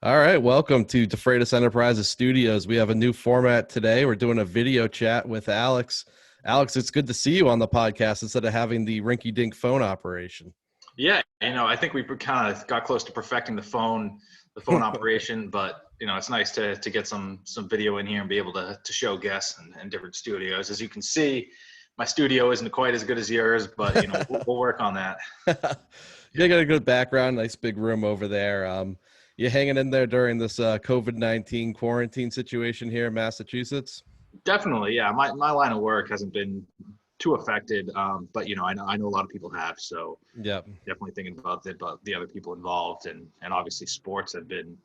All right, welcome to DeFreitas Enterprises Studios. We have a new format today. We're doing a video chat with Alex. Alex, it's good to see you on the podcast instead of having the rinky-dink phone operation. Yeah, I think we kind of got close to perfecting the phone operation, but it's nice to get some video in here and be able to show guests and different studios. As you can see, my studio isn't quite as good as yours, but we'll work on that. You got a good background, nice big room over there. You hanging in there during this COVID-19 quarantine situation here in Massachusetts? Definitely, yeah. My line of work hasn't been too affected, but I know a lot of people have, so Yep. definitely thinking about the other people involved, and obviously sports have been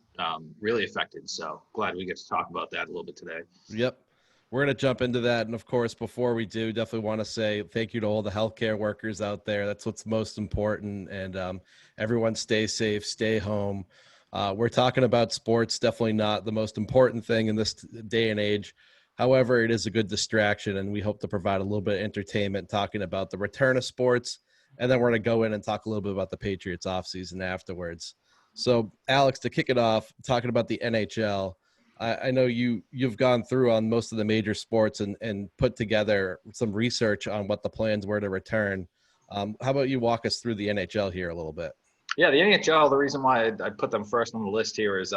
really affected. So glad we get to talk about that a little bit today. Yep. We're going to jump into that. And of course, before we do, definitely want to say thank you to all the healthcare workers out there. That's what's most important. And everyone stay safe, stay home. We're talking about sports, definitely not the most important thing in this day and age. However, it is a good distraction, and we hope to provide a little bit of entertainment talking about the return of sports. And then we're going to go in and talk a little bit about the Patriots offseason afterwards. So, Alex, to kick it off, talking about the NHL, I know you've gone through on most of the major sports and put together some research on what the plans were to return. How about you walk us through the NHL here a little bit? Yeah, the NHL. The reason why I put them first on the list here is,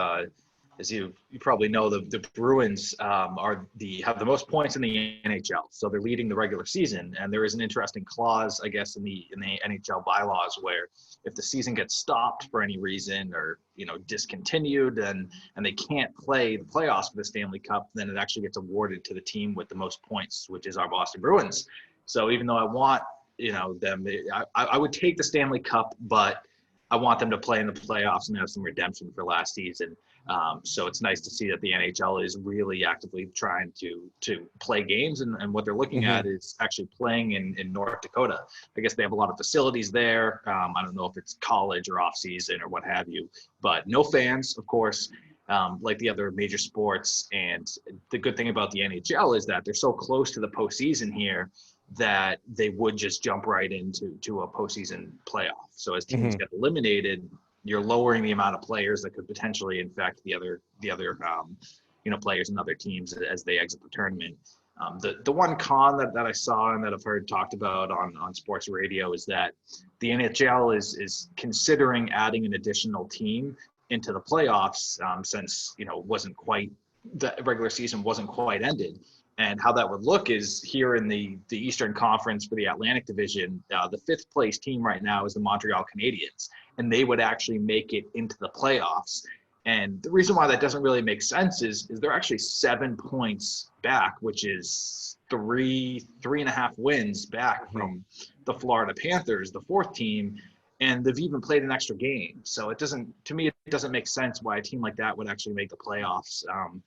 as you probably know, the Bruins have the most points in the NHL, so they're leading the regular season. And there is an interesting clause, I guess, in the NHL bylaws where if the season gets stopped for any reason or discontinued and they can't play the playoffs for the Stanley Cup, then it actually gets awarded to the team with the most points, which is our Boston Bruins. So even though I want them, I would take the Stanley Cup, but I want them to play in the playoffs and have some redemption for last season. So it's nice to see that the NHL is really actively trying to play games, and what they're looking Mm-hmm. at is actually playing in North Dakota. I guess they have a lot of facilities there. I don't know if it's college or off season or what have you, but no fans, of course, like the other major sports. And the good thing about the NHL is that they're so close to the postseason here that they would just jump right into a postseason playoff. So as teams Mm-hmm. get eliminated, you're lowering the amount of players that could potentially infect the other players and other teams as they exit the tournament. The one con that I saw and that I've heard talked about on sports radio is that the NHL is considering adding an additional team into the playoffs, since wasn't quite the regular season wasn't quite ended. And how that would look is here in the Eastern Conference for the Atlantic Division, the fifth place team right now is the Montreal Canadiens, and they would actually make it into the playoffs. And the reason why that doesn't really make sense is they're actually 7 points back, which is three and a half wins back from the Florida Panthers, the fourth team, and they've even played an extra game. So to me, it doesn't make sense why a team like that would actually make the playoffs.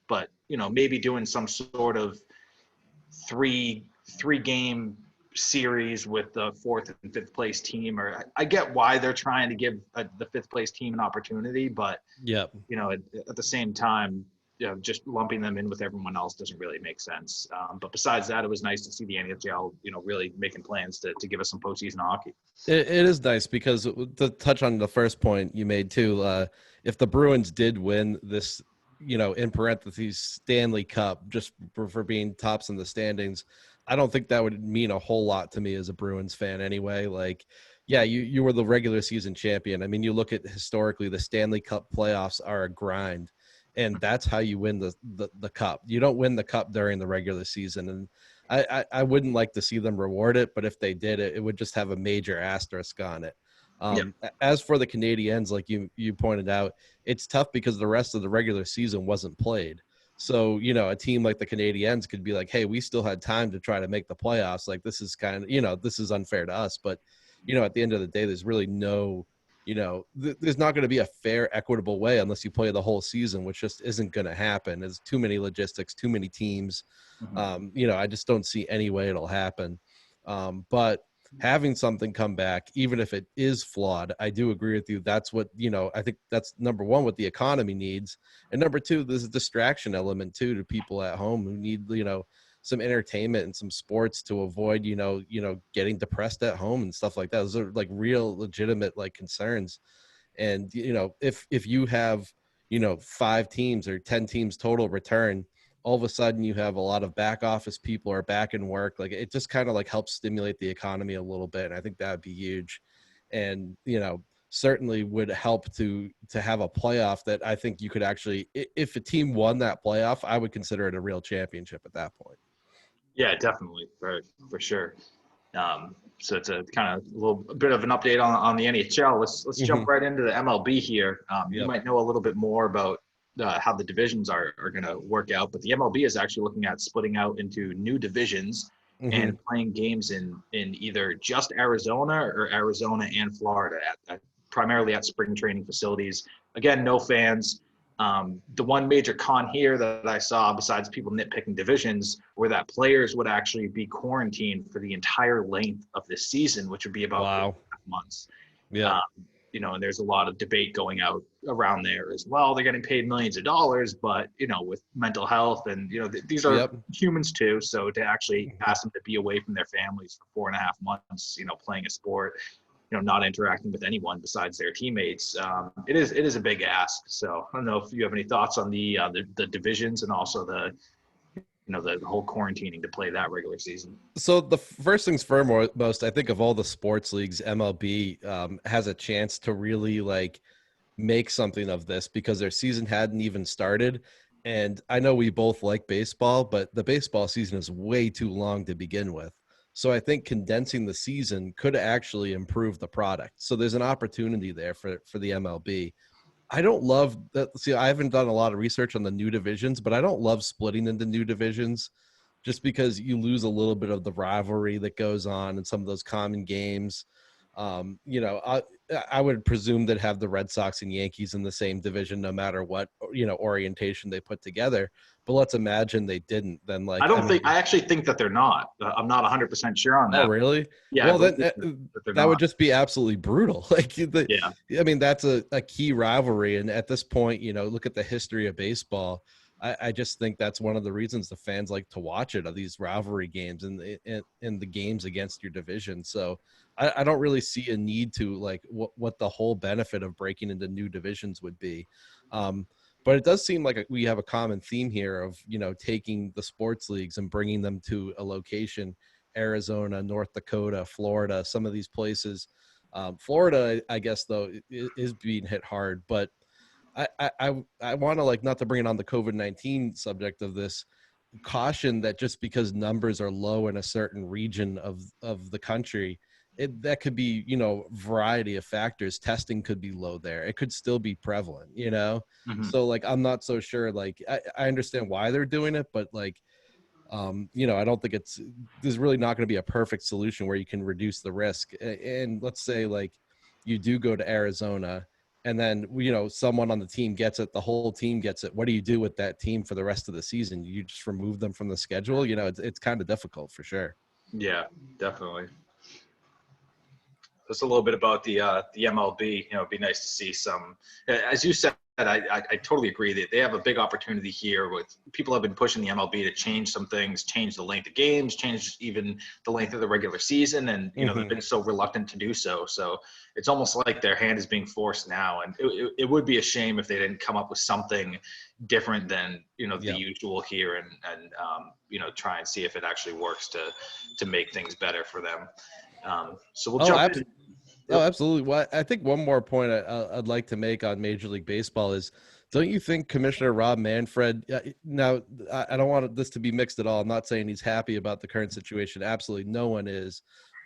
But maybe doing some sort of three game series with the fourth and fifth place team, or I get why they're trying to give the fifth place team an opportunity, but Yep. at the same time, just lumping them in with everyone else doesn't really make sense. But besides that, it was nice to see the NHL, really making plans to give us some postseason hockey. It is nice because to touch on the first point you made too, if the Bruins did win this, in parentheses, Stanley Cup, just for being tops in the standings, I don't think that would mean a whole lot to me as a Bruins fan anyway. Like, yeah, you were the regular season champion. I mean, you look at historically, the Stanley Cup playoffs are a grind, and that's how you win the cup. You don't win the cup during the regular season, and I wouldn't like to see them reward it, but if they did it, it would just have a major asterisk on it. Yeah. As for the Canadiens, like you pointed out, it's tough because the rest of the regular season wasn't played. So, a team like the Canadiens could be like, hey, we still had time to try to make the playoffs. Like, this is kind of, this is unfair to us. But, at the end of the day, there's really no, there's not going to be a fair, equitable way unless you play the whole season, which just isn't going to happen. There's too many logistics, too many teams. Mm-hmm. I just don't see any way it'll happen. But having something come back, even if it is flawed, I do agree with you. That's what, I think that's number one, what the economy needs. And number two, there's a distraction element too, to people at home who need, some entertainment and some sports to avoid, getting depressed at home and stuff like that. Those are like real legitimate like concerns. And, if you have, 5 teams or 10 teams total return, all of a sudden you have a lot of back office people are back in work. Like it just kind of like helps stimulate the economy a little bit. And I think that would be huge. And, certainly would help to have a playoff that I think you could actually, if a team won that playoff, I would consider it a real championship at that point. Yeah, definitely, for sure. So it's a kind of a bit of an update on the NHL. Let's jump right into the MLB here. You might know a little bit more about how the divisions are going to work out, but the MLB is actually looking at splitting out into new divisions and playing games in either just Arizona or Arizona and Florida, primarily at spring training facilities. Again, no fans. The one major con here that I saw, besides people nitpicking divisions, were that players would actually be quarantined for the entire length of this season, which would be about 4.5 months. Yeah. And there's a lot of debate going out around there as well. They're getting paid millions of dollars, but, with mental health and, these are humans too. So to actually ask them to be away from their families for 4.5 months, playing a sport, not interacting with anyone besides their teammates, it is a big ask. So I don't know if you have any thoughts on the divisions and also the whole quarantining to play that regular season. So the first things foremost, I think of all the sports leagues, MLB has a chance to really like make something of this because their season hadn't even started. And I know we both like baseball, but the baseball season is way too long to begin with. So I think condensing the season could actually improve the product. So there's an opportunity there for the MLB. I don't love that. See, I haven't done a lot of research on the new divisions, but I don't love splitting into new divisions just because you lose a little bit of the rivalry that goes on in some of those common games. I would presume that have the Red Sox and Yankees in the same division, no matter what, orientation they put together. But let's imagine they didn't. Then I actually think that they're not. I'm not 100% sure on that. Oh, really? Yeah. Well, then that would just be absolutely brutal. I mean, that's a key rivalry. And at this point, look at the history of baseball. I just think that's one of the reasons the fans like to watch it, are these rivalry games and the games against your division. So I don't really see a need to like what the whole benefit of breaking into new divisions would be. But it does seem like we have a common theme here of, taking the sports leagues and bringing them to a location, Arizona, North Dakota, Florida, some of these places. Florida, I guess, though, is being hit hard. But I want to, like, not to bring it on the COVID-19 subject of this, caution that just because numbers are low in a certain region of the country, that could be, variety of factors. Testing could be low there. It could still be prevalent, So like, I'm not so sure, like, I understand why they're doing it, but like, I don't think there's really not going to be a perfect solution where you can reduce the risk. And let's say like you do go to Arizona and then, someone on the team gets it, the whole team gets it. What do you do with that team for the rest of the season? You just remove them from the schedule. It's kind of difficult for sure. Yeah, definitely. Just a little bit about the MLB. It'd be nice to see some, as you said. I totally agree that they have a big opportunity here. With people have been pushing the MLB to change some things, change the length of games, change even the length of the regular season, and they've been so reluctant to do so. So it's almost like their hand is being forced now, and it would be a shame if they didn't come up with something different than the usual here, and try and see if it actually works to make things better for them. So we'll jump in. Oh, absolutely. Well, I think one more point I'd like to make on Major League Baseball is, don't you think Commissioner Rob Manfred, now I don't want this to be mixed at all. I'm not saying he's happy about the current situation. Absolutely no one is.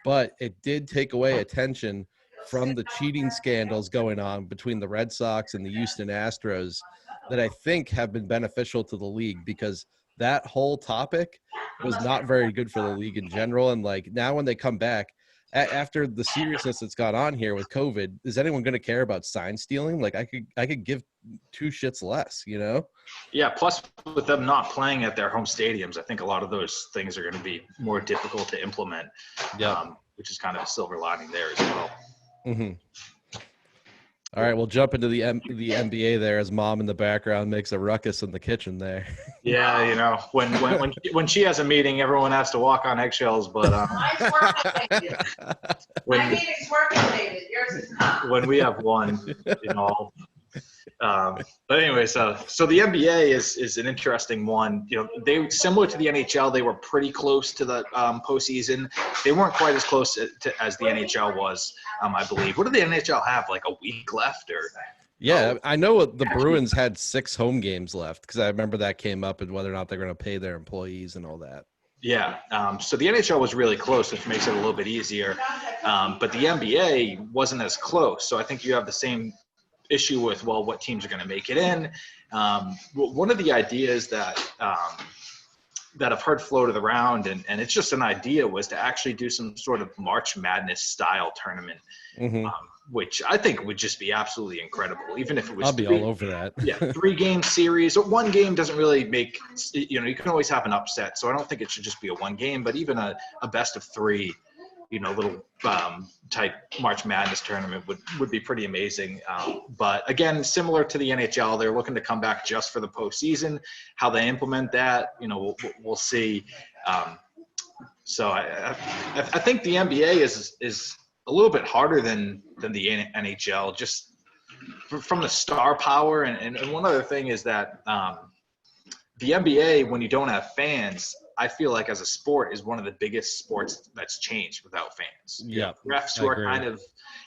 But it did take away attention from the cheating scandals going on between the Red Sox and the Houston Astros that I think have been beneficial to the league, because that whole topic was not very good for the league in general. And like now when they come back, after the seriousness that's gone on here with COVID, is anyone going to care about sign stealing? Like I could give two shits less, Yeah. Plus, with them not playing at their home stadiums, I think a lot of those things are going to be more difficult to implement. Yeah. Which is kind of a silver lining there as well. Mm-hmm. All right, we'll jump into the NBA there as mom in the background makes a ruckus in the kitchen there. Yeah, when she has a meeting, everyone has to walk on eggshells. But mine's work-related. My meeting's work-related. Yours is not. When we have one, But anyway, so the NBA is an interesting one. You know, they similar to the NHL, they were pretty close to the postseason. They weren't quite as close as the NHL was, I believe. What did the NHL have? Like a week left, or? Yeah, I know the Bruins had 6 home games left because I remember that came up and whether or not they're going to pay their employees and all that. Yeah, so the NHL was really close, which makes it a little bit easier. But the NBA wasn't as close. So I think you have the same issue with, well, what teams are going to make it in. One of the ideas that I've heard floated around, and it's just an idea, was to actually do some sort of March Madness style tournament, which I think would just be absolutely incredible. Even if it was, I'll be all over that. Yeah, 3-game series. Or 1 game doesn't really make, you know, you can always have an upset. So I don't think it should just be a 1 game, but even a best of 3, you know, little type March Madness tournament would be pretty amazing. But again, similar to the NHL, they're looking to come back just for the postseason. How they implement that, you know, we'll see. So I think the NBA is a little bit harder than the NHL, just from the star power. And one other thing is that the NBA, when you don't have fans, I feel like as a sport is one of the biggest sports that's changed without fans. Yeah, refs who are kind of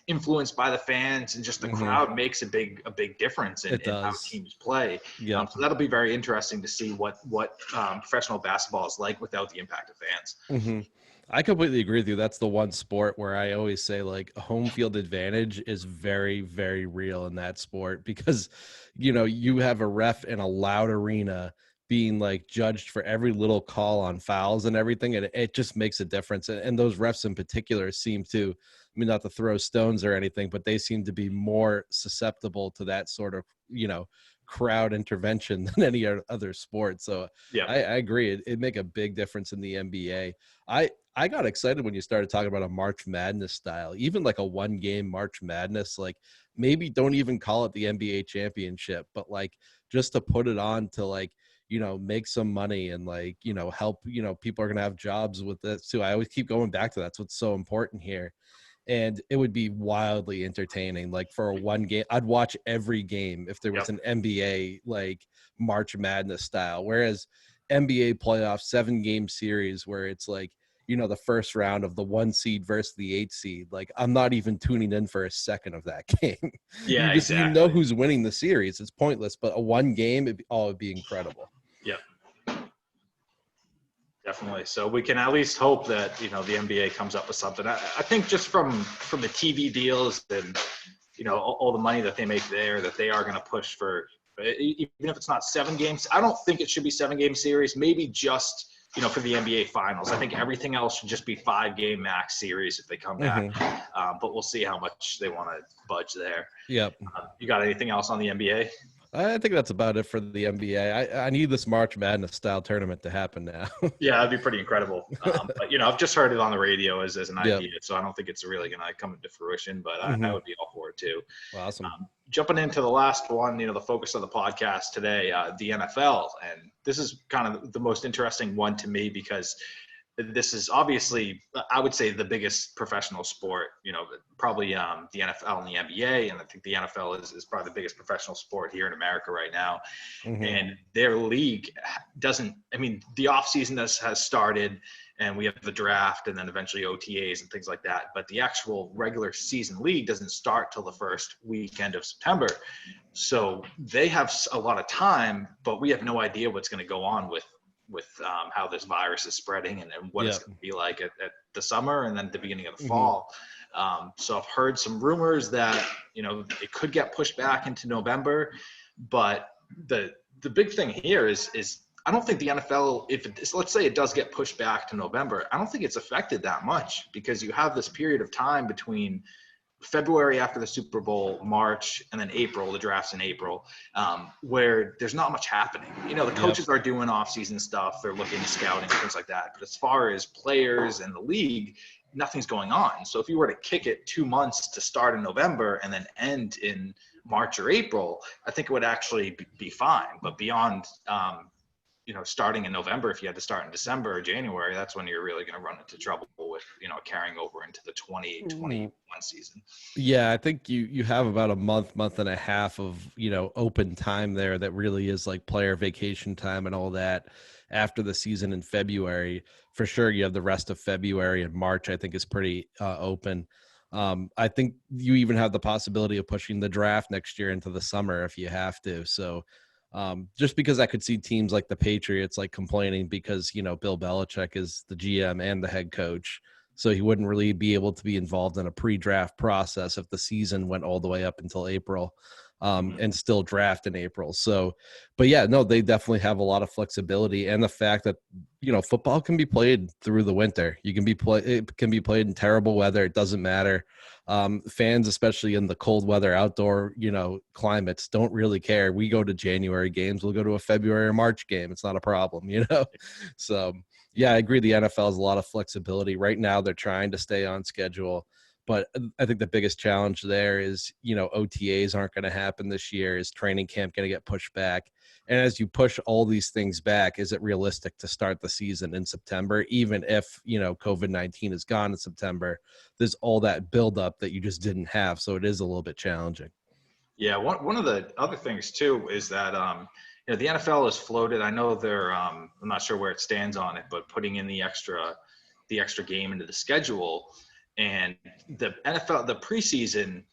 influenced by the fans, and just the crowd makes a big difference in how teams play. Yeah, so that'll be very interesting to see what professional basketball is like without the impact of fans. I completely agree with you. That's the one sport where I always say, like, a home field advantage is very, very real in that sport because, you know, you have a ref in a loud arena being like judged for every little call on fouls and everything. And it just makes a difference. And those refs in particular seem to, I mean, not to throw stones or anything, but they seem to be more susceptible to that sort of, you know, crowd intervention than any other sport. So yeah, I agree. It'd make a big difference in the NBA. I got excited when you started talking about a March Madness style, even like a 1-game March Madness, like maybe don't even call it the NBA championship, but like just to put it on to, like, you know, make some money and, like, you know, help, you know, people are going to have jobs with this too. I always keep going back to that's what's so important here. And it would be wildly entertaining. Like for a 1 game, I'd watch every game if there was an NBA like March Madness style, whereas NBA playoff 7-game series where it's like, you know, the first round of the 1 seed versus the 8 seed. Like, I'm not even tuning in for a second of that game. Yeah, exactly. You know who's winning the series. It's pointless, but a 1 game, it'd be incredible. Yeah, definitely. So we can at least hope that, you know, the NBA comes up with something. I think just from the TV deals and, you know, all the money that they make there, that they are going to push for, even if it's not 7 games. I don't think it should be 7-game series. Maybe just, you know, for the NBA finals. I think everything else should just be 5-game max series if they come back. But we'll see how much they want to budge there. Yep. You got anything else on the NBA? I think that's about it for the NBA. I need this March Madness style tournament to happen now. Yeah, that'd be pretty incredible. But, you know, I've just heard it on the radio as an idea, so I don't think it's really going to come into fruition, but I would be all for it too. Awesome. Jumping into the last one, you know, the focus of the podcast today, the NFL. And this is kind of the most interesting one to me because this is obviously, I would say, the biggest professional sport, you know, probably the NFL and the NBA. And I think the NFL is probably the biggest professional sport here in America right now. And their league doesn't, I mean, the offseason has started and we have the draft and then eventually OTAs and things like that. But the actual regular season league doesn't start till the first weekend of September. So they have a lot of time, but we have no idea what's going to go on with how this virus is spreading and what it's going to be like at the summer and then the beginning of the fall. So I've heard some rumors that, you know, it could get pushed back into November, but the big thing here is I don't think the NFL, let's say it does get pushed back to November, I don't think it's affected that much because you have this period of time between February after the Super Bowl, March, and then April, the draft's in April, where there's not much happening. You know, the coaches are doing off-season stuff. They're looking, scouting, things like that. But as far as players and the league, nothing's going on. So if you were to kick it 2 months to start in November and then end in March or April, I think it would actually be fine. But beyond starting in November, if you had to start in December or January, that's when you're really going to run into trouble with, carrying over into the 2021 season. Yeah, I think you have about a month and a half of, open time there that really is like player vacation time and all that after the season in February. For sure, you have the rest of February and March, I think, is pretty open. I think you even have the possibility of pushing the draft next year into the summer if you have to. So just because I could see teams like the Patriots like complaining because, Bill Belichick is the GM and the head coach. So he wouldn't really be able to be involved in a pre-draft process if the season went all the way up until April and still draft in April. So, but yeah, no, they definitely have a lot of flexibility, and the fact that, football can be played through the winter. It can be played in terrible weather. It doesn't matter. Fans, especially in the cold weather outdoor, climates, don't really care. We go to January games. We'll go to a February or March game. It's not a problem, So yeah, I agree. The NFL has a lot of flexibility. Right now, they're trying to stay on schedule. But I think the biggest challenge there is, OTAs aren't going to happen this year. Is training camp going to get pushed back? And as you push all these things back, is it realistic to start the season in September? Even if, COVID-19 is gone in September, there's all that buildup that you just didn't have. So it is a little bit challenging. Yeah, one of the other things too is that the NFL has floated. I know they're I'm not sure where it stands on it, but putting in the extra game into the schedule, and the NFL, the preseason,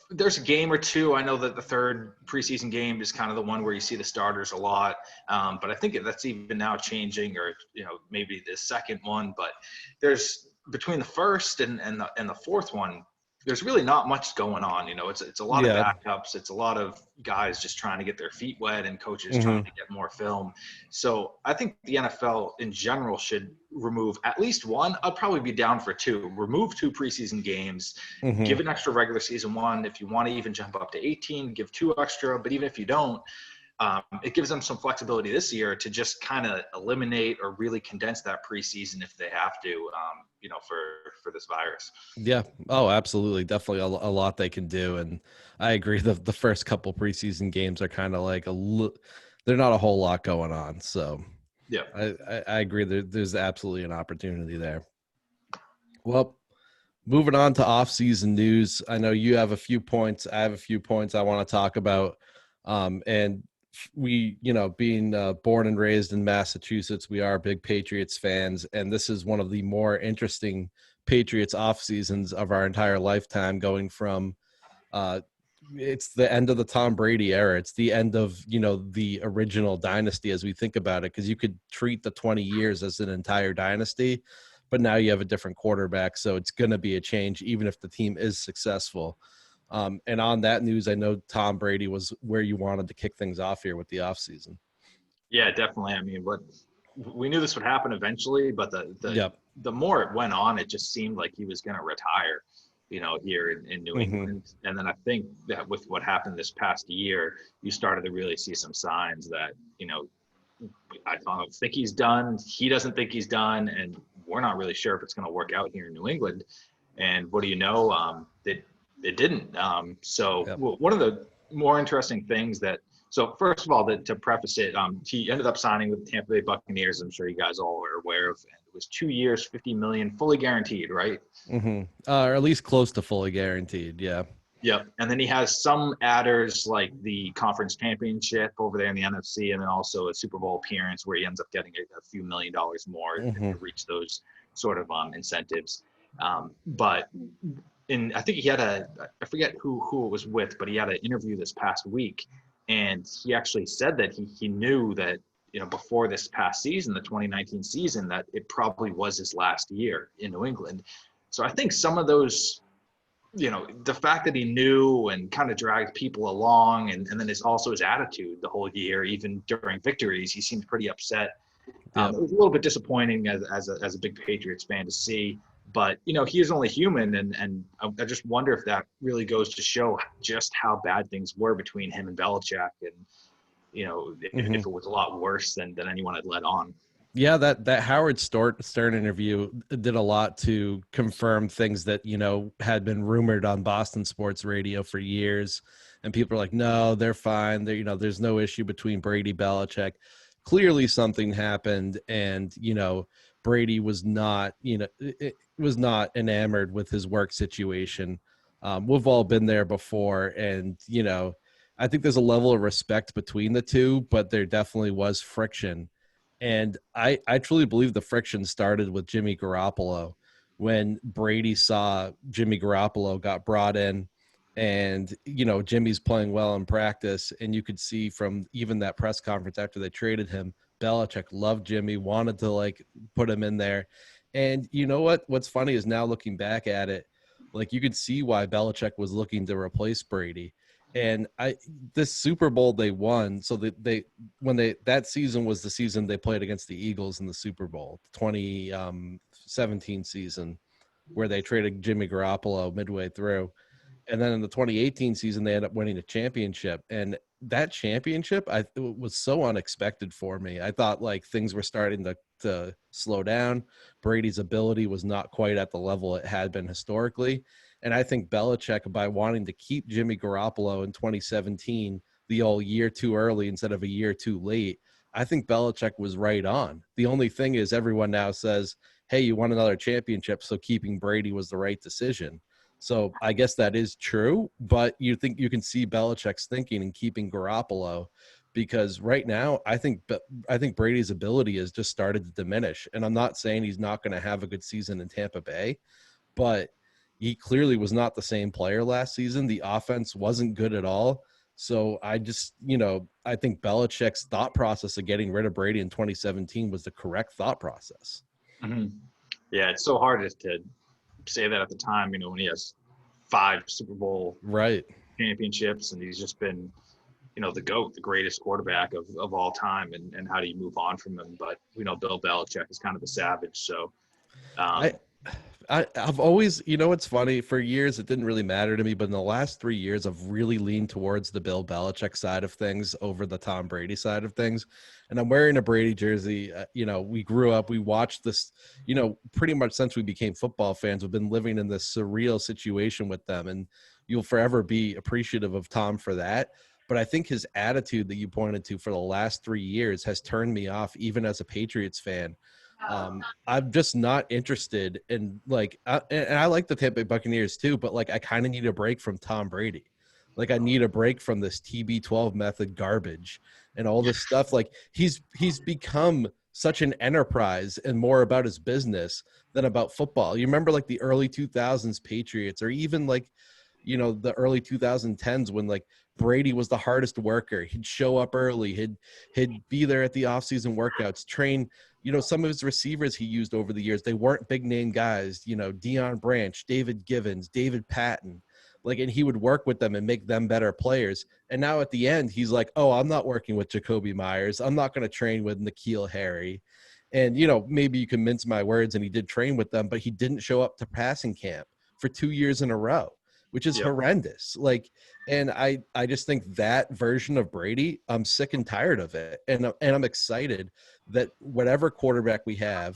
there's a game or two. I know that the third preseason game is kind of the one where you see the starters a lot, but I think that's even now changing, or maybe the second one. But there's between the first and the fourth one, there's really not much going on. It's a lot of backups. It's a lot of guys just trying to get their feet wet and coaches trying to get more film. So I think the NFL in general should remove at least one. I'd probably be down for two. Remove 2 preseason games, give an extra regular season one. If you want to even jump up to 18, give 2 extra. But even if you don't, it gives them some flexibility this year to just kind of eliminate or really condense that preseason if they have to, for this virus. Yeah. Oh, absolutely. Definitely a lot they can do. And I agree. The first couple preseason games are kind of like they're not a whole lot going on. So yeah, I agree. There's absolutely an opportunity there. Well, moving on to off-season news. I know you have a few points. I have a few points I want to talk about. And we, being born and raised in Massachusetts, we are big Patriots fans. And this is one of the more interesting Patriots off seasons of our entire lifetime, going from it's the end of the Tom Brady era. It's the end of, the original dynasty as we think about it, because you could treat the 20 years as an entire dynasty, but now you have a different quarterback. So it's going to be a change, even if the team is successful. And on that news, I know Tom Brady was where you wanted to kick things off here with the offseason. Yeah, definitely. I mean, we knew this would happen eventually, but the more it went on, it just seemed like he was going to retire, here in New England. And then I think that with what happened this past year, you started to really see some signs that, I don't think he's done. He doesn't think he's done. And we're not really sure if it's going to work out here in New England. And what do you know? It didn't. One of the more interesting things so first of all, to preface it, he ended up signing with the Tampa Bay Buccaneers. I'm sure you guys all are aware of. It was 2 years, $50 million, fully guaranteed, right? Or at least close to fully guaranteed. Yeah. Yep. And then he has some adders like the conference championship over there in the NFC, and then also a Super Bowl appearance where he ends up getting a few $1 million more to reach those sort of incentives. But I think he had I forget who it was with, but he had an interview this past week, and he actually said that he knew that, before this past season, the 2019 season, that it probably was his last year in New England. So I think some of those, the fact that he knew and kind of dragged people along, and then also his attitude the whole year, even during victories, he seemed pretty upset. It was a little bit disappointing as a big Patriots fan to see. But, he is only human, and I just wonder if that really goes to show just how bad things were between him and Belichick, and, if it was a lot worse than anyone had let on. Yeah, that Howard Stern interview did a lot to confirm things that, had been rumored on Boston sports radio for years. and people are like, no, they're fine. They're, there's no issue between Brady, Belichick. Clearly something happened, and, Brady was not, was not enamored with his work situation. We've all been there before, and, I think there's a level of respect between the two, but there definitely was friction. And I truly believe the friction started with Jimmy Garoppolo when Brady saw Jimmy Garoppolo got brought in, and, Jimmy's playing well in practice. And you could see from even that press conference after they traded him, Belichick loved Jimmy, wanted to like put him in there. And you know what? What's funny is now looking back at it, like you could see why Belichick was looking to replace Brady. And this Super Bowl they won, so that season was the season they played against the Eagles in the Super Bowl, 2017 season, where they traded Jimmy Garoppolo midway through. And then in the 2018 season, they ended up winning a championship. And that championship, it was so unexpected for me. I thought like things were starting to slow down. Brady's ability was not quite at the level it had been historically. And I think Belichick, by wanting to keep Jimmy Garoppolo in 2017, the old year too early instead of a year too late, I think Belichick was right on. The only thing is everyone now says, hey, you won another championship, so keeping Brady was the right decision. So I guess that is true, but you think you can see Belichick's thinking in keeping Garoppolo, because right now I think Brady's ability has just started to diminish. And I'm not saying he's not going to have a good season in Tampa Bay, but he clearly was not the same player last season. The offense wasn't good at all. So I just, I think Belichick's thought process of getting rid of Brady in 2017 was the correct thought process. Mm-hmm. Yeah, it's so hard to say that at the time, when he has 5 Super Bowl championships and he's just been, the GOAT, the greatest quarterback of all time, and how do you move on from him? But we know Bill Belichick is kind of a savage. So I've always, it's funny, for years it didn't really matter to me, but in the last 3 years I've really leaned towards the Bill Belichick side of things over the Tom Brady side of things. And I'm wearing a Brady jersey. We grew up, we watched this, pretty much since we became football fans. We've been living in this surreal situation with them, and you'll forever be appreciative of Tom for that. But I think his attitude that you pointed to for the last 3 years has turned me off, even as a Patriots fan. I'm just not interested in and I like the Tampa Bay Buccaneers too, but like I kind of need a break from Tom Brady. Like I need a break from this TB12 method garbage and all this stuff. Like he's become such an enterprise and more about his business than about football. You remember like the early 2000s Patriots, or even like, the early 2010s when like Brady was the hardest worker. He'd show up early. He'd be there at the offseason workouts, train, some of his receivers he used over the years. They weren't big name guys, Deion Branch, David Givens, David Patton, and he would work with them and make them better players. And now at the end, he's like, oh, I'm not working with Jacoby Myers. I'm not going to train with N'Keal Harry. And, maybe you can mince my words, and he did train with them, but he didn't show up to passing camp for 2 years in a row, which is horrendous. And I just think that version of Brady, I'm sick and tired of it. And I'm excited that whatever quarterback we have,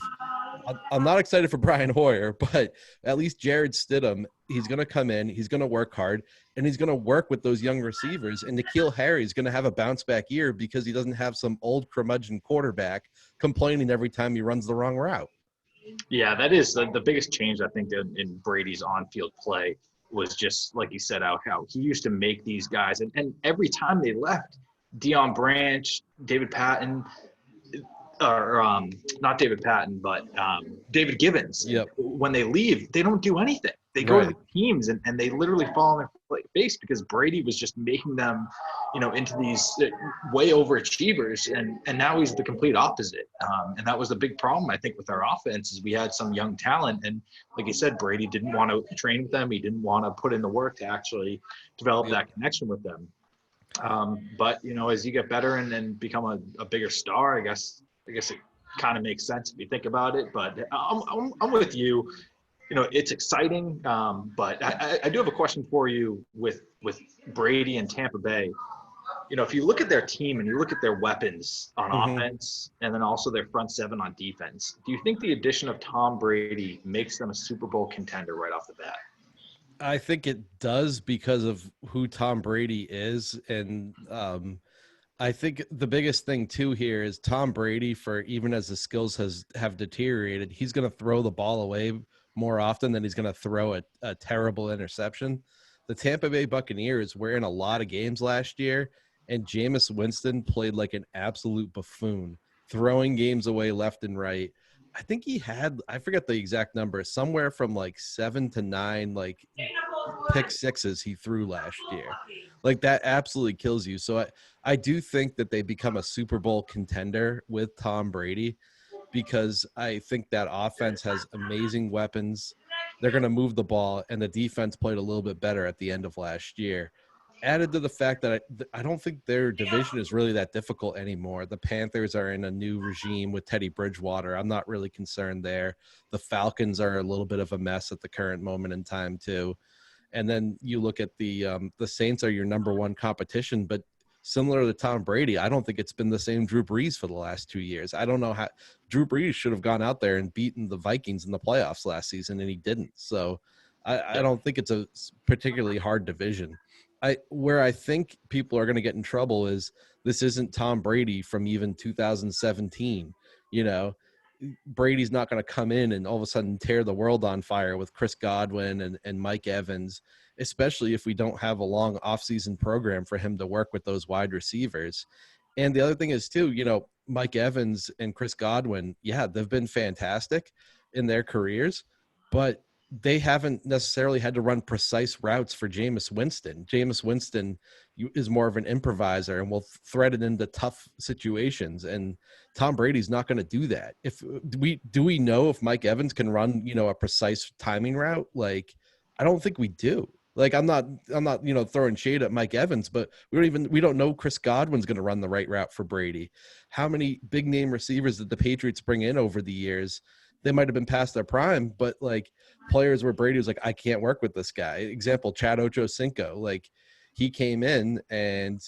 I'm not excited for Brian Hoyer, but at least Jared Stidham, he's going to come in, he's going to work hard, and he's going to work with those young receivers. And N'Keal Harry is going to have a bounce back year because he doesn't have some old curmudgeon quarterback complaining every time he runs the wrong route. Yeah, that is the biggest change, I think, in Brady's on-field play was just, like you said, how he used to make these guys. And every time they left, Deion Branch, David Patton, or not David Patton, but David Givens. Yep. When they leave, they don't do anything. They go to the teams and they literally fall on their face because Brady was just making them, into these way overachievers. And now he's the complete opposite. And that was the big problem, I think, with our offense is we had some young talent. And like you said, Brady didn't want to train with them. He didn't want to put in the work to actually develop that connection with them. But, as you get better and become a bigger star, I guess it kind of makes sense if you think about it. But I'm with you. It's exciting, but I do have a question for you with Brady and Tampa Bay. If you look at their team and you look at their weapons on offense and then also their front seven on defense, do you think the addition of Tom Brady makes them a Super Bowl contender right off the bat? I think it does because of who Tom Brady is. And I think the biggest thing too here is Tom Brady, for even as the skills have deteriorated, he's going to throw the ball away more often than he's going to throw a terrible interception. The Tampa Bay Buccaneers were in a lot of games last year, and Jameis Winston played like an absolute buffoon, throwing games away left and right. I think he had, I forget the exact number, somewhere from like 7 to 9 like pick sixes he threw last year. Like that absolutely kills you. So I do think that they become a Super Bowl contender with Tom Brady, because I think that offense has amazing weapons. They're going to move the ball, and the defense played a little bit better at the end of last year. Added to the fact that I don't think their division is really that difficult anymore. The Panthers are in a new regime with Teddy Bridgewater. I'm not really concerned there. The Falcons are a little bit of a mess at the current moment in time too. And then you look at the Saints are your number one competition, but similar to Tom Brady, I don't think it's been the same Drew Brees for the last 2 years. I don't know how Drew Brees should have gone out there and beaten the Vikings in the playoffs last season, and he didn't. So I don't think it's a particularly hard division. Where I think people are going to get in trouble is this isn't Tom Brady from even 2017. You know, Brady's not going to come in and all of a sudden tear the world on fire with Chris Godwin and Mike Evans, especially if we don't have a long offseason program for him to work with those wide receivers. And the other thing is too, Mike Evans and Chris Godwin, yeah, they've been fantastic in their careers, but they haven't necessarily had to run precise routes for Jameis Winston. Jameis Winston is more of an improviser and will thread it into tough situations. And Tom Brady's not going to do that. If we know if Mike Evans can run, a precise timing route? Like, I don't think we do. Like, I'm not, throwing shade at Mike Evans, but we don't know Chris Godwin's going to run the right route for Brady. How many big name receivers did the Patriots bring in over the years? They might have been past their prime, but like players where Brady was like, I can't work with this guy. Example, Chad Ochocinco. Like, he came in and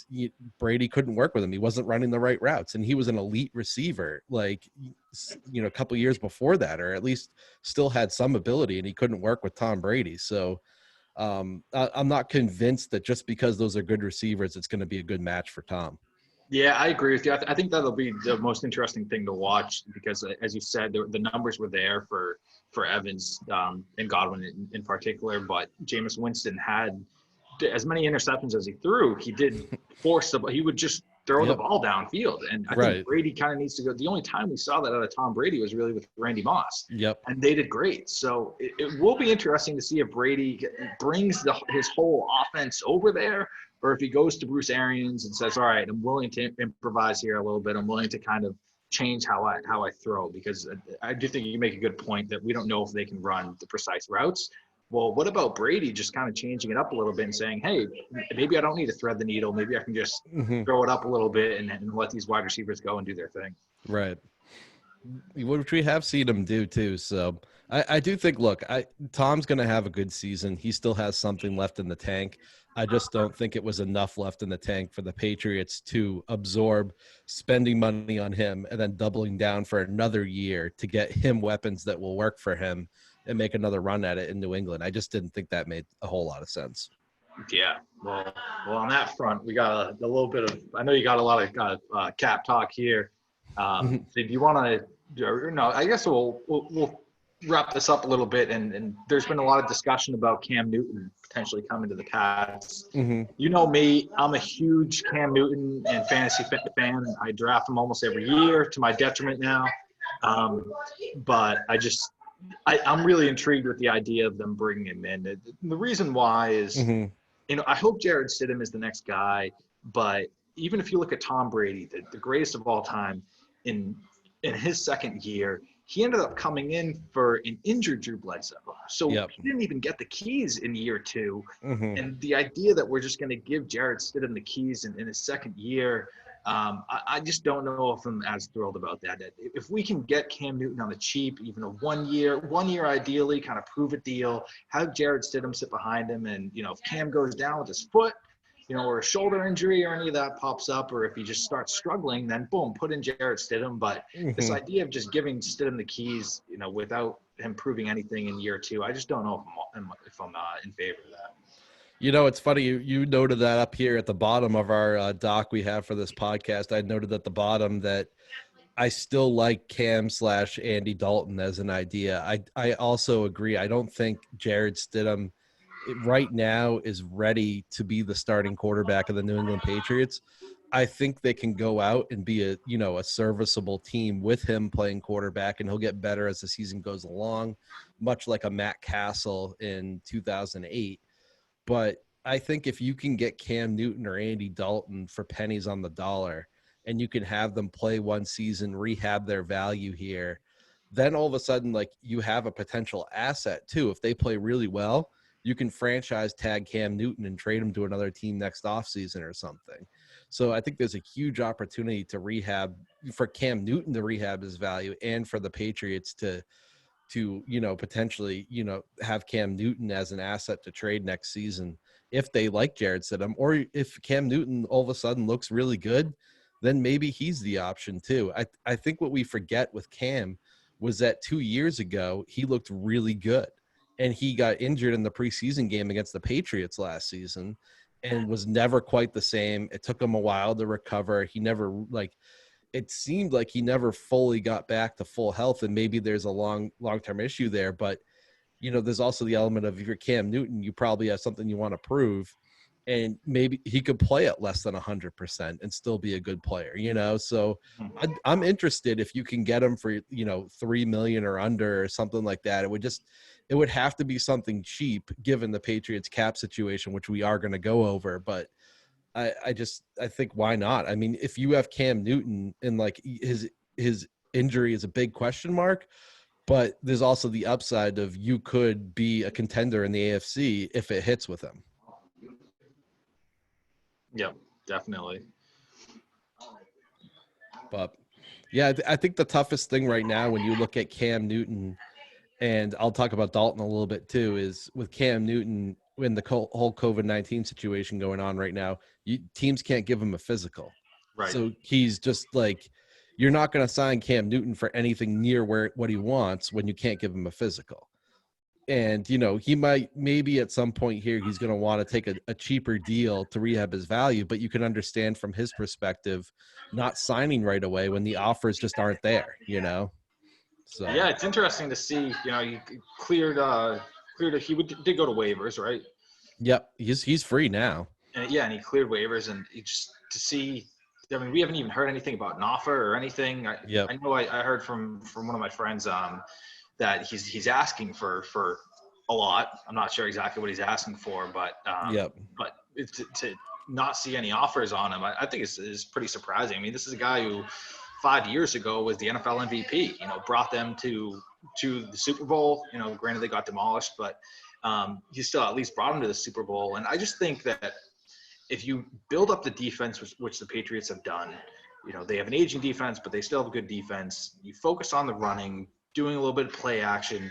Brady couldn't work with him. He wasn't running the right routes, and he was an elite receiver, like, a couple years before that, or at least still had some ability, and he couldn't work with Tom Brady. So I'm not convinced that just because those are good receivers, it's going to be a good match for Tom. Yeah, I agree with you. I think that'll be the most interesting thing to watch because, as you said, the numbers were there for Evans and Godwin in particular, but Jameis Winston had as many interceptions as he threw. He did force he would just throw the ball downfield, and I think Brady kind of needs to go. The only time we saw that out of Tom Brady was really with Randy Moss. Yep, and they did great. So it will be interesting to see if Brady brings his whole offense over there, or if he goes to Bruce Arians and says, all right, I'm willing to improvise here a little bit. I'm willing to kind of change how I throw, because I do think you make a good point that we don't know if they can run the precise routes. Well, what about Brady just kind of changing it up a little bit and saying, hey, maybe I don't need to thread the needle. Maybe I can just throw it up a little bit and let these wide receivers go and do their thing. Right. Which we have seen him do too. So I do think, look, Tom's going to have a good season. He still has something left in the tank. I just don't think it was enough left in the tank for the Patriots to absorb spending money on him and then doubling down for another year to get him weapons that will work for him and make another run at it in New England. I just didn't think that made a whole lot of sense. Yeah. Well, on that front, we got a little bit of, I know you got a lot of cap talk here. So do you want to, no, I guess we'll wrap this up a little bit. And there's been a lot of discussion about Cam Newton potentially coming to the Pats. You know me, I'm a huge Cam Newton and fantasy fan. I draft him almost every year, to my detriment now. But I'm really intrigued with the idea of them bringing him in. The reason why is, I hope Jared Stidham is the next guy, but even if you look at Tom Brady, the greatest of all time, in his second year, he ended up coming in for an injured Drew Bledsoe. So he didn't even get the keys in year two. And the idea that we're just going to give Jared Stidham the keys in his second year, I just don't know if I'm as thrilled about that. If we can get Cam Newton on the cheap, even a 1 year ideally, kind of prove it deal, have Jared Stidham sit behind him, and if Cam goes down with his foot, or a shoulder injury or any of that pops up, or if he just starts struggling, then boom, put in Jared Stidham. But this idea of just giving Stidham the keys, without him proving anything in year 2. I just don't know if I'm in favor of that. It's funny you noted that up here at the bottom of our doc we have for this podcast. I noted at the bottom that I still like Cam/Andy Dalton as an idea. I also agree. I don't think Jared Stidham right now is ready to be the starting quarterback of the New England Patriots. I think they can go out and be a serviceable team with him playing quarterback, and he'll get better as the season goes along, much like a Matt Castle in 2008. But I think if you can get Cam Newton or Andy Dalton for pennies on the dollar, and you can have them play one season, rehab their value here, then all of a sudden, like, you have a potential asset too. If they play really well, you can franchise tag Cam Newton and trade him to another team next offseason or something. So I think there's a huge opportunity to rehab for Cam Newton to rehab his value, and for the Patriots to potentially, have Cam Newton as an asset to trade next season if they like Jared Stidham, or if Cam Newton all of a sudden looks really good, then maybe he's the option too. I think what we forget with Cam was that 2 years ago, he looked really good, and he got injured in the preseason game against the Patriots last season and was never quite the same. It took him a while to recover. He never it seemed like he never fully got back to full health, and maybe there's a long-term issue there. But, there's also the element of, if you're Cam Newton, you probably have something you want to prove, and maybe he could play at less than 100% and still be a good player, So I'm interested if you can get him for, $3 million or under or something like that. It would have to be something cheap given the Patriots cap situation, which we are going to go over, but I think, why not? I mean, if you have Cam Newton and like his injury is a big question mark, but there's also the upside of you could be a contender in the AFC if it hits with him. Yep, definitely. But yeah, I think the toughest thing right now when you look at Cam Newton, and I'll talk about Dalton a little bit too, is with Cam Newton, when the whole COVID-19 situation going on right now, teams can't give him a physical. Right. So he's just like, you're not going to sign Cam Newton for anything near what he wants when you can't give him a physical. And, he maybe at some point here, he's going to want to take a cheaper deal to rehab his value, but you can understand from his perspective, not signing right away when the offers just aren't there, So yeah, it's interesting to see, he cleared he did go to waivers, right? Yep. He's free now. And he cleared waivers, and just to see, I mean, we haven't even heard anything about an offer or anything. I know I heard from one of my friends that he's asking for a lot. I'm not sure exactly what he's asking for, but but to not see any offers on him, I think is pretty surprising. I mean, this is a guy who 5 years ago was the NFL MVP. Brought them to the Super Bowl. Granted they got demolished, but he still at least brought them to the Super Bowl. And I just think that if you build up the defense, which the Patriots have done, they have an aging defense, but they still have a good defense. You focus on the running, doing a little bit of play action.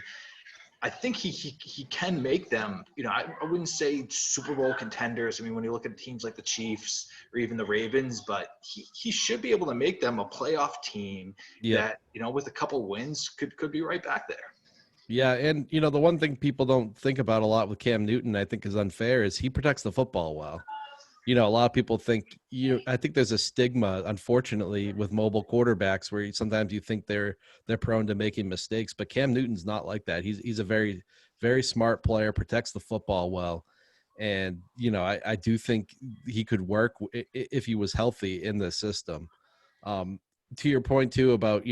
I think he can make them, I wouldn't say Super Bowl contenders. I mean, when you look at teams like the Chiefs or even the Ravens, but he should be able to make them a playoff team that, with a couple wins could be right back there. Yeah, and, the one thing people don't think about a lot with Cam Newton, I think is unfair, is he protects the football well. A lot of people think I think there's a stigma, unfortunately, with mobile quarterbacks where sometimes you think they're prone to making mistakes, but Cam Newton's not like that. He's a very, very smart player, protects the football well. And, I do think he could work if he was healthy in the system. To your point too about,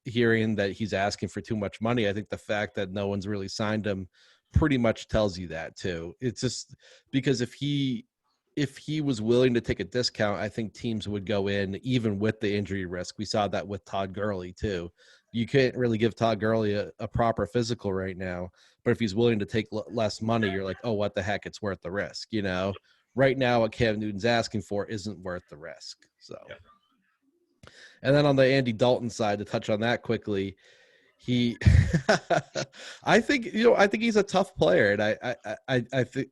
hearing that he's asking for too much money, I think the fact that no one's really signed him pretty much tells you that too. It's just because if he was willing to take a discount, I think teams would go in even with the injury risk. We saw that with Todd Gurley too. You can't really give Todd Gurley a proper physical right now, but if he's willing to take less money, you're like, oh, what the heck? It's worth the risk. Right now what Cam Newton's asking for isn't worth the risk. So, And then on the Andy Dalton side, to touch on that quickly, I think he's a tough player, and I think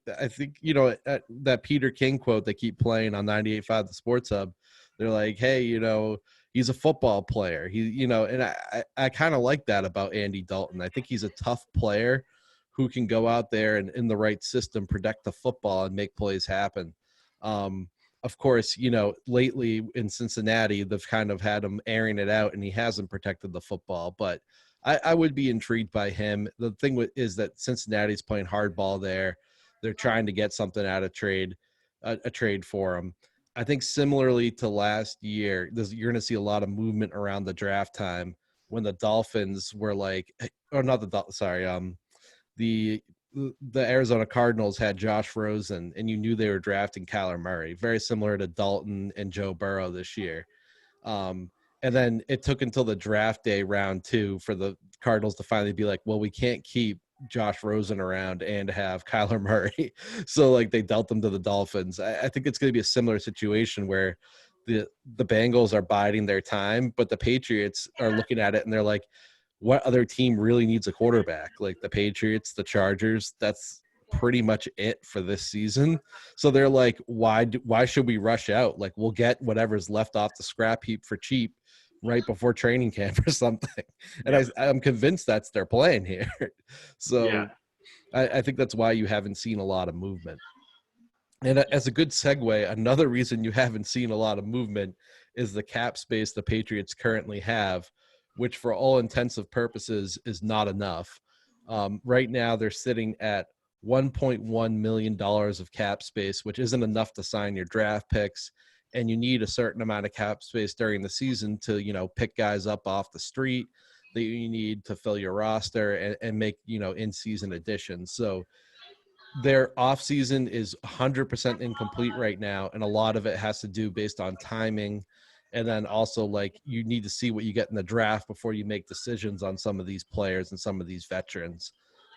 that Peter King quote they keep playing on 98.5 The Sports Hub. They're like, hey, He's a football player. And I kind of like that about Andy Dalton. I think he's a tough player who can go out there and in the right system protect the football and make plays happen. Of course, lately in Cincinnati, they've kind of had him airing it out and he hasn't protected the football, but I would be intrigued by him. The thing is that Cincinnati's playing hardball there. They're trying to get something out of a trade for him. I think similarly to last year, you're going to see a lot of movement around the draft time when the Dolphins were like, or not the sorry, the Arizona Cardinals had Josh Rosen, and you knew they were drafting Kyler Murray, very similar to Dalton and Joe Burrow this year. And then it took until the draft day round 2 for the Cardinals to finally be like, well, we can't keep Josh Rosen around and have Kyler Murray. So like they dealt them to the Dolphins. I think it's going to be a similar situation where the Bengals are biding their time, but the Patriots are looking at it and they're like, what other team really needs a quarterback? Like the Patriots, the Chargers, that's pretty much it for this season. So they're like, why should we rush out? Like we'll get whatever's left off the scrap heap for cheap right before training camp or something. And I'm convinced that's their plan here. So I think that's why you haven't seen a lot of movement. And as a good segue, another reason you haven't seen a lot of movement is the cap space the Patriots currently have, which for all intensive purposes is not enough. Right now, they're sitting at $1.1 million of cap space, which isn't enough to sign your draft picks. And you need a certain amount of cap space during the season to, pick guys up off the street that you need to fill your roster and make, in-season additions. So their offseason is 100% incomplete right now, and a lot of it has to do based on timing. And then also, like, you need to see what you get in the draft before you make decisions on some of these players and some of these veterans.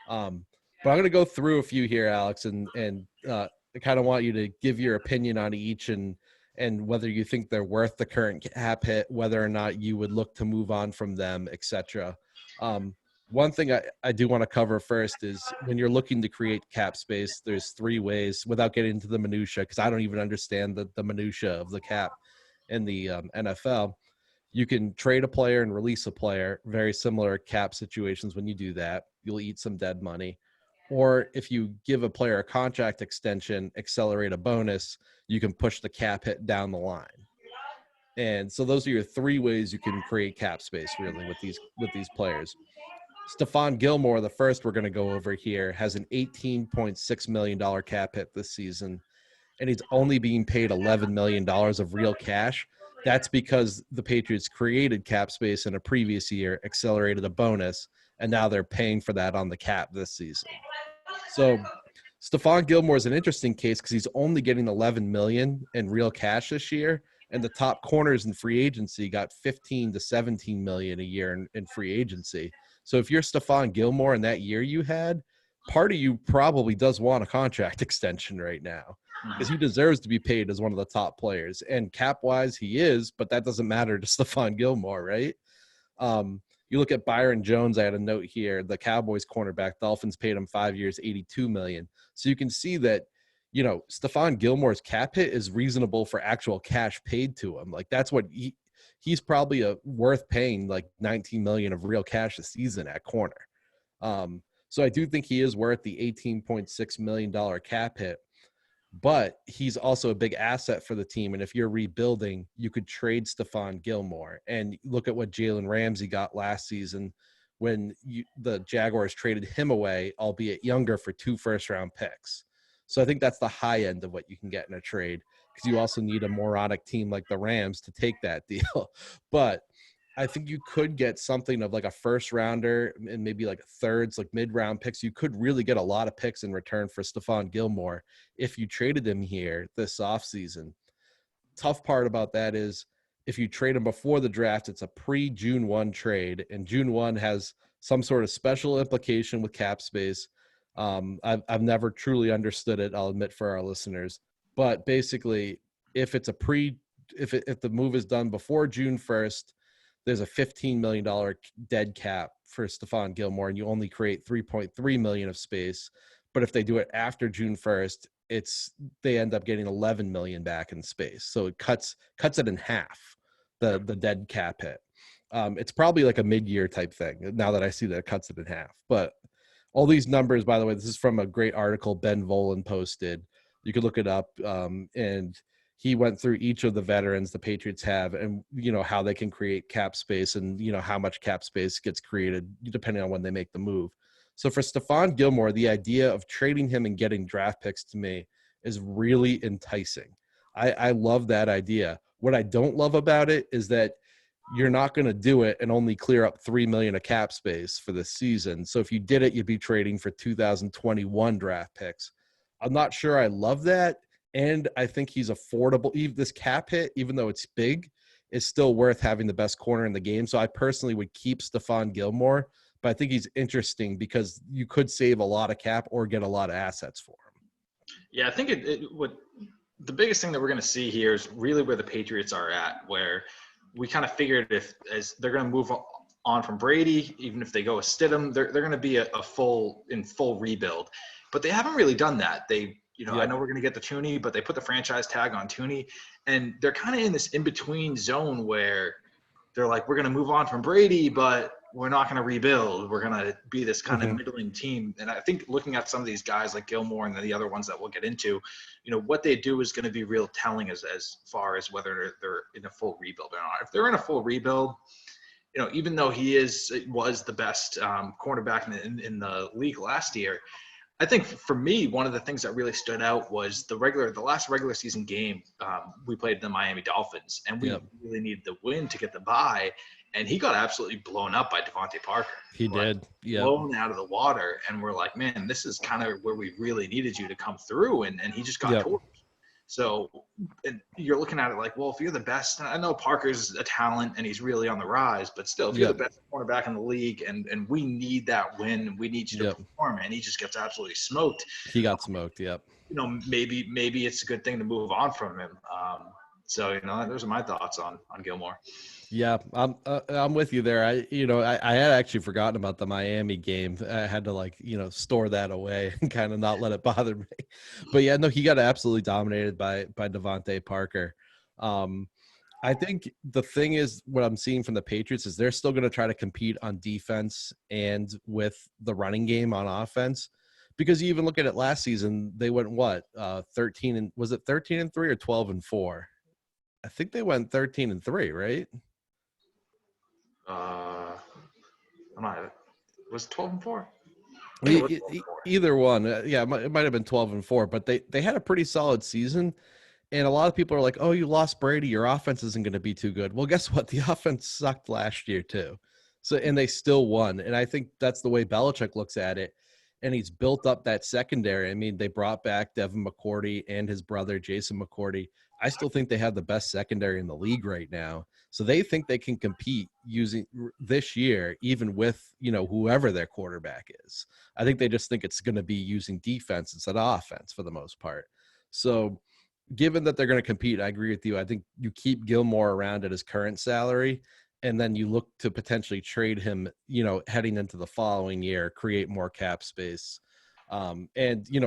But I'm going to go through a few here, Alex, and I kind of want you to give your opinion on each and whether you think they're worth the current cap hit, whether or not you would look to move on from them, etc. One thing I do want to cover first is when you're looking to create cap space, there's 3 ways without getting into the minutia, because I don't even understand the minutia of the cap in the NFL. You can trade a player and release a player, very similar cap situations. When you do that, you'll eat some dead money. Or if you give a player a contract extension, accelerate a bonus, you can push the cap hit down the line. And so those are your 3 ways you can create cap space really with these players. Stephon Gilmore, the first we're going to go over here, has an $18.6 million cap hit this season, and he's only being paid $11 million of real cash. That's because the Patriots created cap space in a previous year, accelerated a bonus, and now they're paying for that on the cap this season. So Stephon Gilmore is an interesting case because he's only getting $11 million in real cash this year, and the top corners in free agency got $15 to $17 million a year in free agency. So if you're Stephon Gilmore in that year you had, part of you probably does want a contract extension right now because he deserves to be paid as one of the top players. And cap-wise, he is, but that doesn't matter to Stephon Gilmore, right? You look at Byron Jones, I had a note here, the Cowboys cornerback, Dolphins paid him 5 years, $82 million. So you can see that, Stephon Gilmore's cap hit is reasonable for actual cash paid to him. Like that's what he's probably worth paying like $19 million of real cash a season at corner. So I do think he is worth the $18.6 million cap hit, but he's also a big asset for the team. And if you're rebuilding, you could trade Stephon Gilmore and look at what Jalen Ramsey got last season when the Jaguars traded him away, albeit younger, for 2 first-round picks. So I think that's the high end of what you can get in a trade because you also need a moronic team like the Rams to take that deal. But I think you could get something of like a first rounder and maybe like thirds, like mid-round picks. You could really get a lot of picks in return for Stephon Gilmore if you traded him here this offseason. Tough part about that is if you trade him before the draft, it's a pre-June 1 trade, and June 1 has some sort of special implication with cap space. I've never truly understood it, I'll admit, for our listeners. But basically, if it's if the move is done before June 1st, there's a $15 million dead cap for Stephon Gilmore, and you only create $3.3 million of space. But if they do it after June 1st, they end up getting $11 million back in space. So it cuts it in half. the dead cap hit. It's probably like a mid-year type thing now that I see that it cuts it in half. But all these numbers, by the way, this is from a great article Ben Volen posted. You could look it up. And he went through each of the veterans the Patriots have and, how they can create cap space and, how much cap space gets created depending on when they make the move. So for Stephon Gilmore, the idea of trading him and getting draft picks to me is really enticing. I love that idea. What I don't love about it is that you're not going to do it and only clear up $3 million of cap space for this season. So if you did it, you'd be trading for 2021 draft picks. I'm not sure I love that. And I think he's affordable. Even this cap hit, even though it's big, is still worth having the best corner in the game. So I personally would keep Stephon Gilmore, but I think he's interesting because you could save a lot of cap or get a lot of assets for him. Yeah, I think the biggest thing that we're going to see here is really where the Patriots are at, where we kind of figured as they're going to move on from Brady, even if they go with Stidham, they're going to be a full rebuild. But they haven't really done that. I know we're going to get the Tooney, but they put the franchise tag on Tooney, and they're kind of in this in-between zone where they're like, we're going to move on from Brady, but we're not going to rebuild. We're going to be this kind of middling team. And I think looking at some of these guys like Gilmore and the other ones that we'll get into, what they do is going to be real telling as far as whether they're in a full rebuild or not. If they're in a full rebuild, even though he was the best cornerback in the league last year, I think for me, one of the things that really stood out was the last regular season game we played the Miami Dolphins, and we really needed the win to get the bye. And he got absolutely blown up by Devontae Parker. He did. Yeah. Blown out of the water. And we're like, man, this is kind of where we really needed you to come through. And he just got torched. So and you're looking at it like, well, if you're the best, I know Parker's a talent and he's really on the rise, but still, if you're the best cornerback in the league and we need that win, we need you to perform, and he just gets absolutely smoked. He got smoked, maybe it's a good thing to move on from him. So, those are my thoughts on Gilmore. Yeah, I'm with you there. I had actually forgotten about the Miami game. I had to store that away and kind of not let it bother me. But yeah, no, he got absolutely dominated by Devontae Parker. I think the thing is what I'm seeing from the Patriots is they're still going to try to compete on defense and with the running game on offense. Because you even look at it last season, they went 13 and was it 13-3 or 12-4? I think they went 13-3, right? Was 12-4? Either one. It might have been 12-4, but they had a pretty solid season. And a lot of people are like, oh, you lost Brady. Your offense isn't going to be too good. Well, guess what? The offense sucked last year too. And they still won. And I think that's the way Belichick looks at it. And he's built up that secondary. I mean, they brought back Devin McCourty and his brother, Jason McCourty. I still think they have the best secondary in the league right now. So they think they can compete using this year, even with, whoever their quarterback is. I think they just think it's going to be using defense instead of offense for the most part. So given that they're going to compete, I agree with you. I think you keep Gilmore around at his current salary, and then you look to potentially trade him, heading into the following year, create more cap space. And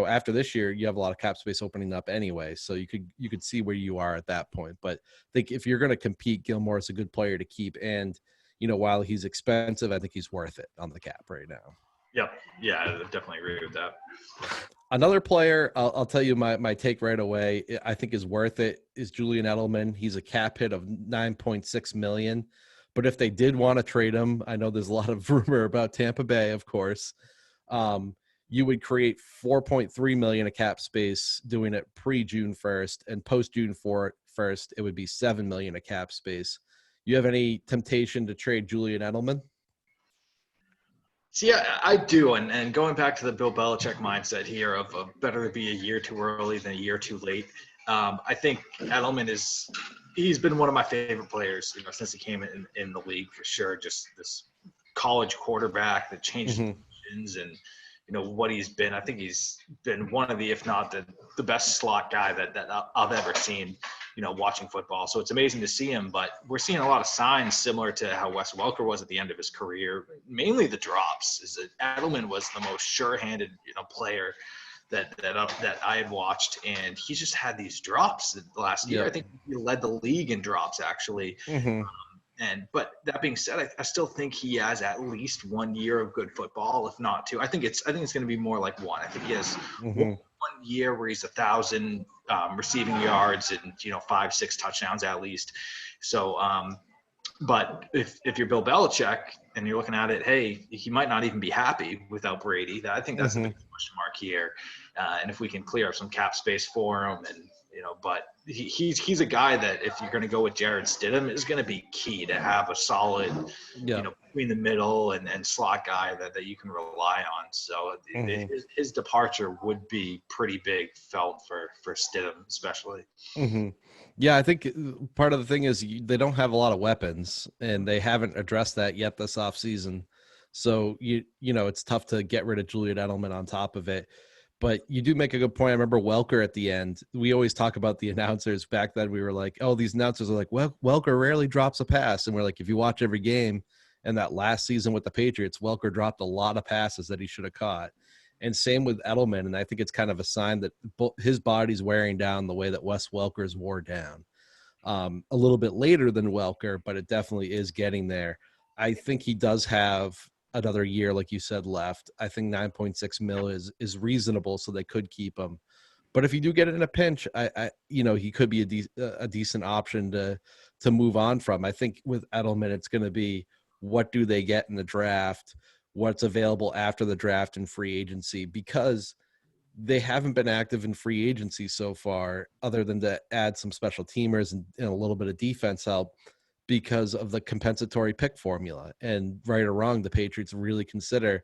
after this year, you have a lot of cap space opening up anyway. So you could see where you are at that point. But I think if you're going to compete, Gilmore is a good player to keep. And, while he's expensive, I think he's worth it on the cap right now. Yep. Yeah, I definitely agree with that. Another player, I'll tell you my take right away, I think is worth it, is Julian Edelman. He's a cap hit of $9.6 million. But if they did want to trade him, I know there's a lot of rumor about Tampa Bay, of course. You would create $4.3 million of cap space doing it pre-June 1st, and post-June 1st, it would be $7 million of cap space. You have any temptation to trade Julian Edelman? See, I do, and going back to the Bill Belichick mindset here of better to be a year too early than a year too late. I think Edelman he's been one of my favorite players, since he came in the league for sure. Just this college quarterback that changed positions and what he's been. I think he's been one of the, if not the best slot guy that I've ever seen, watching football. So it's amazing to see him, but we're seeing a lot of signs similar to how Wes Welker was at the end of his career. Mainly the drops. Is that Edelman was the most sure-handed, player that I had watched, and he's just had these drops the last year. Yep. I think he led the league in drops actually. But that being said, I still think he has at least 1 year of good football, if not two. I think it's going to be more like one. I think he has one year where he's 1,000 receiving yards and 5-6 touchdowns at least. So, but if you're Bill Belichick and you're looking at it, hey, he might not even be happy without Brady. I think that's the big question mark here. And if we can clear up some cap space for him, and but he's a guy that if you're going to go with Jared Stidham, is going to be key to have a solid, between the middle and slot guy that you can rely on. So his departure would be pretty big felt for Stidham, especially. Yeah, I think part of the thing is they don't have a lot of weapons, and they haven't addressed that yet this offseason. So it's tough to get rid of Julian Edelman on top of it. But you do make a good point. I remember Welker at the end. We always talk about the announcers. Back then, we were like, oh, these announcers are like, well, Welker rarely drops a pass. And we're like, if you watch every game, and that last season with the Patriots, Welker dropped a lot of passes that he should have caught. And same with Edelman. And I think it's kind of a sign that his body's wearing down the way that Wes Welker's wore down. A little bit later than Welker, but it definitely is getting there. I think he does have another year, like you said, left. I think 9.6 mil is reasonable, so they could keep him. But if you do get it in a pinch, he could be a decent option to move on from. I think with Edelman, it's going to be what do they get in the draft, what's available after the draft and free agency, because they haven't been active in free agency so far, other than to add some special teamers and a little bit of defense help, because of the compensatory pick formula. And right or wrong, the Patriots really consider,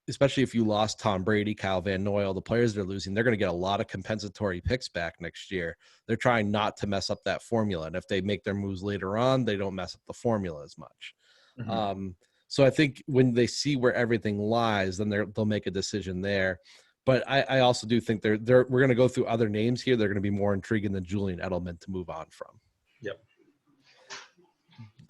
especially if you lost Tom Brady, Kyle Van Noy, all the players they're losing, they're going to get a lot of compensatory picks back next year. They're trying not to mess up that formula. And if they make their moves later on, they don't mess up the formula as much. So I think when they see where everything lies, then they'll make a decision there. But I also do think we're going to go through other names here. They're going to be more intriguing than Julian Edelman to move on from. Yep.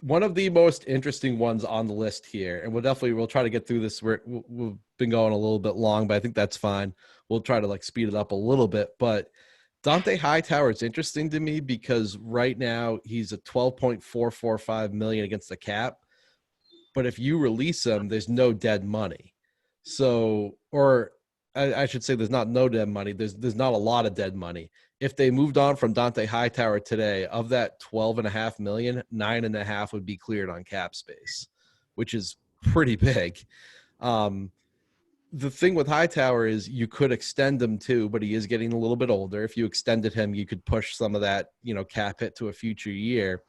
One of the most interesting ones on the list here, and we'll try to get through this. We've been going a little bit long, but I think that's fine. We'll try to speed it up a little bit. But Dante Hightower is interesting to me because right now he's at $12.445 million against the cap. But if you release him, there's no dead money. So, or I should say there's not no dead money. There's not a lot of dead money. If they moved on from Dante Hightower today, of that $12.5 million, $9.5 million would be cleared on cap space, which is pretty big. The thing with Hightower is you could extend him too, but he is getting a little bit older. If you extended him, you could push some of that, cap hit to a future year.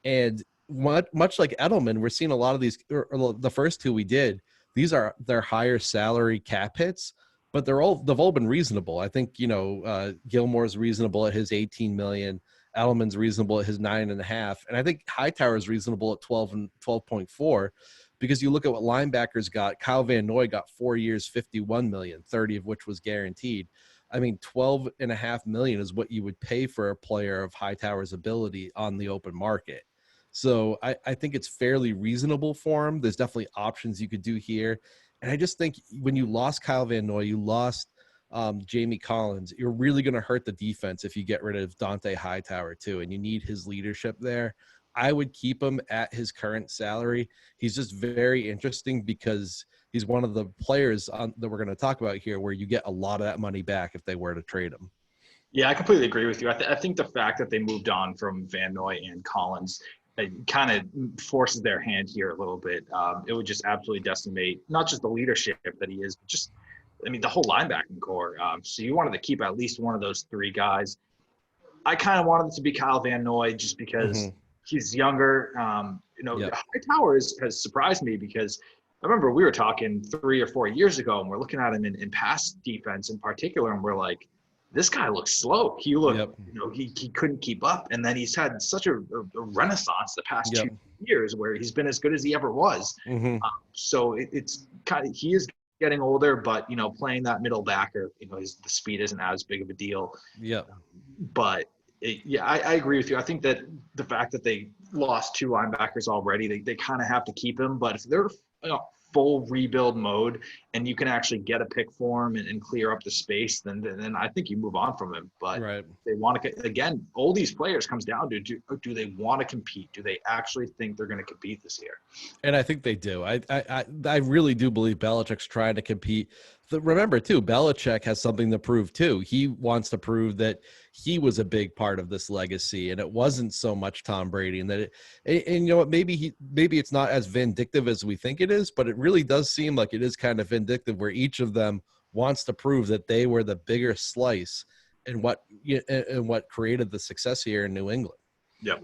And much like Edelman, we're seeing a lot of these, or the first two we did, these are their higher salary cap hits, but they've all been reasonable. I think, Gilmore's reasonable at his 18 million. Edelman's reasonable at his 9.5 million. And I think Hightower is reasonable at 12 and 12.4, because you look at what linebackers got. Kyle Van Noy got 4 years, 51 million, 30 of which was guaranteed. I mean, 12.5 million is what you would pay for a player of Hightower's ability on the open market. So I think it's fairly reasonable for him. There's definitely options you could do here. And I just think when you lost Kyle Van Noy, you lost Jamie Collins, you're really going to hurt the defense if you get rid of Dante Hightower too, and you need his leadership there. I would keep him at his current salary. He's just very interesting because he's one of the players that we're going to talk about here where you get a lot of that money back if they were to trade him. Yeah, I completely agree with you. I think the fact that they moved on from Van Noy and Collins, it kind of forces their hand here a little bit. It would just absolutely decimate not just the leadership that he is, but just, the whole linebacking core. So you wanted to keep at least one of those three guys. I kind of wanted it to be Kyle Van Noy just because he's younger. Yep. Hightower has surprised me because I remember we were talking 3 or 4 years ago and we're looking at him in pass defense in particular, and we're like, this guy looks slow. He looked, he couldn't keep up. And then he's had such a renaissance the past 2 years where he's been as good as he ever was. So it's kind of, he is getting older, but, playing that middle backer, the speed isn't as big of a deal. Yeah. But I agree with you. I think that the fact that they lost 2 linebackers already, they kind of have to keep him. But if they're full rebuild mode and you can actually get a pick for him and clear up the space, then I think you move on from him. But Right. they want to, again, all these players comes down to, do they want to compete? Do they actually think they're going to compete this year? And I think they do. I really do believe Belichick's trying to compete. Remember, too, Belichick has something to prove, too. He wants to prove that he was a big part of this legacy, and it wasn't so much Tom Brady. And that, and you know what? Maybe it's not as vindictive as we think it is, but it really does seem like it is kind of vindictive, where each of them wants to prove that they were the bigger slice in what created the success here in New England. Yeah.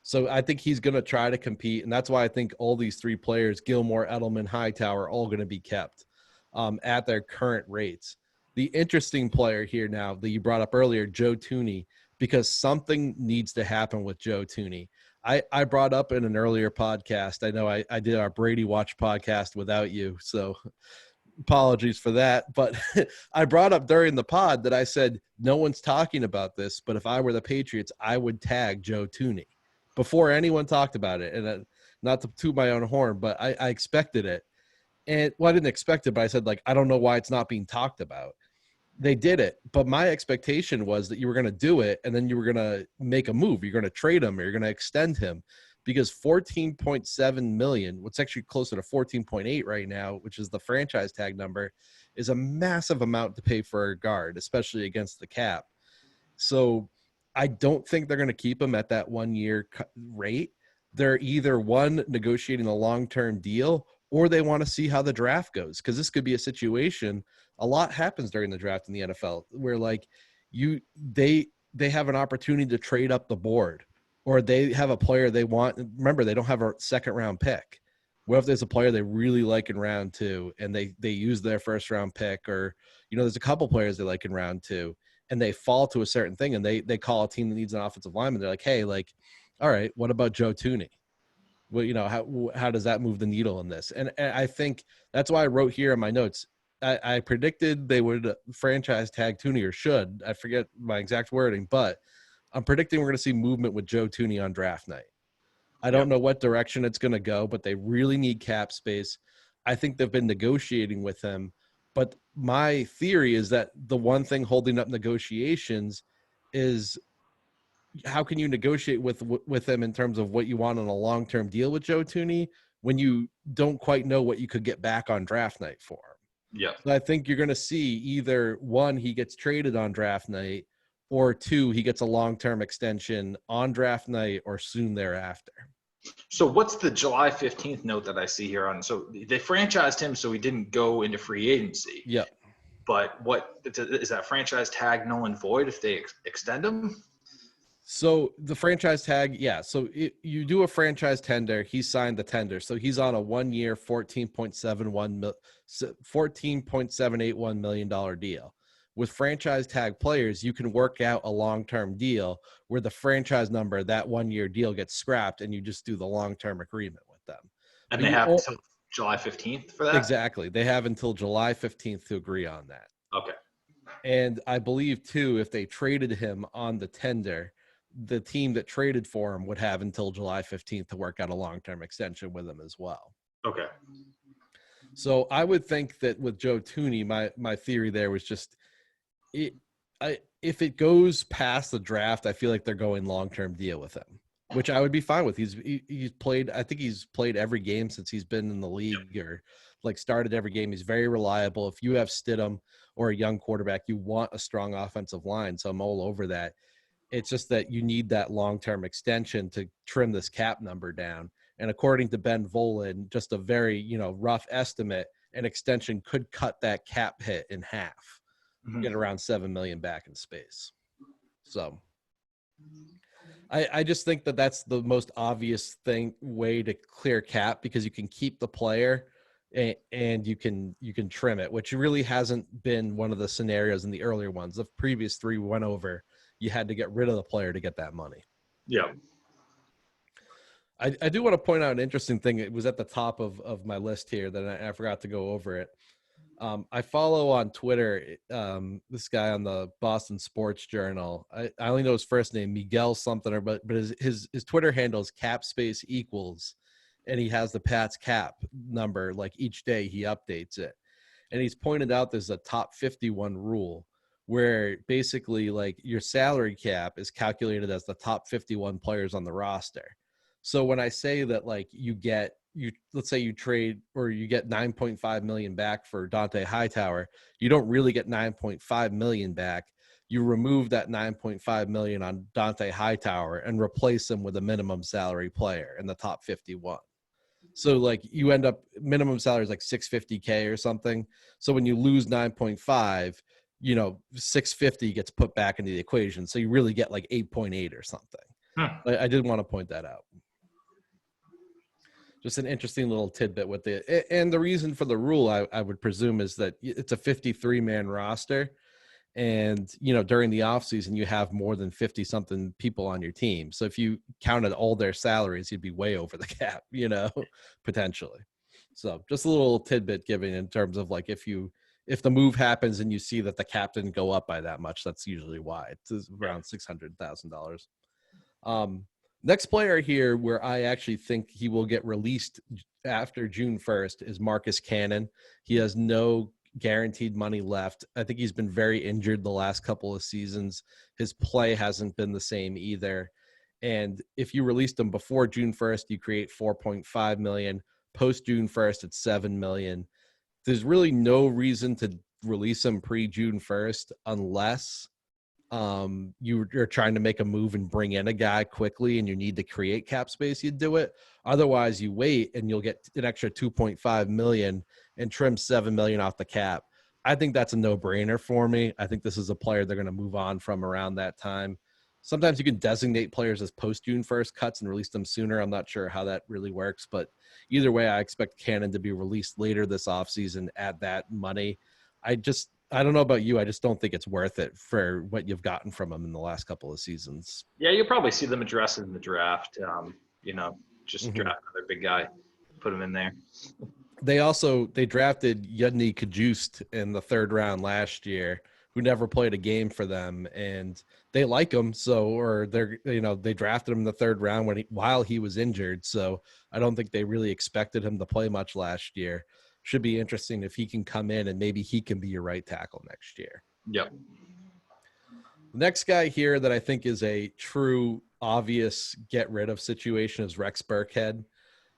So I think he's going to try to compete, and that's why I think all these three players, Gilmore, Edelman, Hightower, are all going to be kept at their current rates. The interesting player here now that you brought up earlier, Joe Thuney, because something needs to happen with Joe Thuney. I brought up in an earlier podcast, I know I did our Brady Watch podcast without you, so apologies for that. But I brought up during the pod that I said, no one's talking about this, but if I were the Patriots, I would tag Joe Thuney before anyone talked about it. And not to toot my own horn, but I expected it. And well, I didn't expect it, but I said, like, I don't know why it's not being talked about. They did it, but my expectation was that you were going to do it, and then you were going to make a move. You're going to trade him, or you're going to extend him, because $14.7 million, what's actually closer to 14.8 right now, which is the franchise tag number, is a massive amount to pay for a guard, especially against the cap. So I don't think they're going to keep him at that 1 year rate. They're either negotiating a long-term deal, or they want to see how the draft goes. Cause this could be a situation. A lot happens during the draft in the NFL where like they have an opportunity to trade up the board, or they have a player they want. Remember, they don't have a second round pick. What if there's a player they really like in round 2 and they use their first round pick, or, there's a couple players they like in round 2 and they fall to a certain thing and they call a team that needs an offensive lineman. They're like, hey, like, all right, what about Joe Thuney? Well, how does that move the needle in this? And I think that's why I wrote here in my notes, I predicted they would franchise tag Thuney, or should. I forget my exact wording, but I'm predicting we're going to see movement with Joe Thuney on draft night. I don't know what direction it's going to go, but they really need cap space. I think they've been negotiating with him, but my theory is that the one thing holding up negotiations is, how can you negotiate with them in terms of what you want on a long-term deal with Joe Thuney when you don't quite know what you could get back on draft night for him? Yeah. So I think you're going to see either one, he gets traded on draft night, or two, he gets a long-term extension on draft night or soon thereafter. So what's the July 15th note that I see here on? So they franchised him, so he didn't go into free agency. Yep. But what is that franchise tag null and void if they extend him? So the franchise tag, yeah. So you do a franchise tender. He signed the tender, so he's on a 1 year, $14.781 million deal. With franchise tag players, you can work out a long-term deal where the franchise number, that 1 year deal, gets scrapped, and you just do the long-term agreement with them. And they have until July 15th for that? Exactly. They have until July 15th to agree on that. Okay. And I believe, too, if they traded him on the tender, the team that traded for him would have until July 15th to work out a long-term extension with him as well. Okay. So I would think that with Joe Thuney, my theory there was just, if it goes past the draft, I feel like they're going long-term deal with him, which I would be fine with. He's played, I think he's played every game since he's been in the league, or like started every game. He's very reliable. If you have Stidham or a young quarterback, you want a strong offensive line. So I'm all over that. It's just that you need that long-term extension to trim this cap number down. And according to Ben Volen, just a very, rough estimate, an extension could cut that cap hit in half, get around $7 million back in space. So I just think that that's the most obvious way to clear cap, because you can keep the player and you can trim it, which really hasn't been one of the scenarios in the earlier ones. The previous three went over. You had to get rid of the player to get that money. Yeah. I do want to point out an interesting thing. It was at the top of my list here that I forgot to go over it. I follow on Twitter this guy on the Boston Sports Journal. I only know his first name, Miguel something, but his Twitter handle is capspace equals. and he has the Pats cap number, like each day he updates it. And he's pointed out there's a top 51 rule where basically like your salary cap is calculated as the top 51 players on the roster. So when I say that, like, let's say you trade or you get 9.5 million back for Dante Hightower, you don't really get 9.5 million back. You remove that 9.5 million on Dante Hightower and replace him with a minimum salary player in the top 51. So like you end up minimum salary is like 650K or something. So when you lose 9.5, 650 gets put back into the equation. So you really get like 8.8 or something. I did want to point that out. Just an interesting little tidbit with it. And the reason for the rule, I would presume, is that it's a 53-man roster. And, during the offseason, you have more than 50-something people on your team. So if you counted all their salaries, you'd be way over the cap, potentially. So just a little tidbit given in terms of like if the move happens and you see that the cap didn't go up by that much, that's usually why. It's around $600,000. Next player here where I actually think he will get released after June 1st is Marcus Cannon. He has no guaranteed money left. I think he's been very injured the last couple of seasons. His play hasn't been the same either. And if you released him before June 1st, you create 4.5 million. Post June 1st, it's 7 million. There's really no reason to release him pre-June 1st unless you're trying to make a move and bring in a guy quickly and you need to create cap space. You do it. Otherwise you wait and you'll get an extra 2.5 million and trim 7 million off the cap. I think that's a no-brainer for me. I think this is a player they're going to move on from around that time. Sometimes you can designate players as post June 1st cuts and release them sooner. I'm not sure how that really works, but either way, I expect Cannon to be released later this offseason at that money. I don't know about you. I just don't think it's worth it for what you've gotten from him in the last couple of seasons. Yeah, you'll probably see them address it in the draft. Just draft another big guy, put him in there. They drafted Yudny Kajust in the 3rd round last year, who never played a game for them, and they like him. They drafted him in the 3rd round while he was injured. So I don't think they really expected him to play much last year. Should be interesting if he can come in and maybe he can be your right tackle next year. Yep. The next guy here that I think is a true obvious get rid of situation is Rex Burkhead.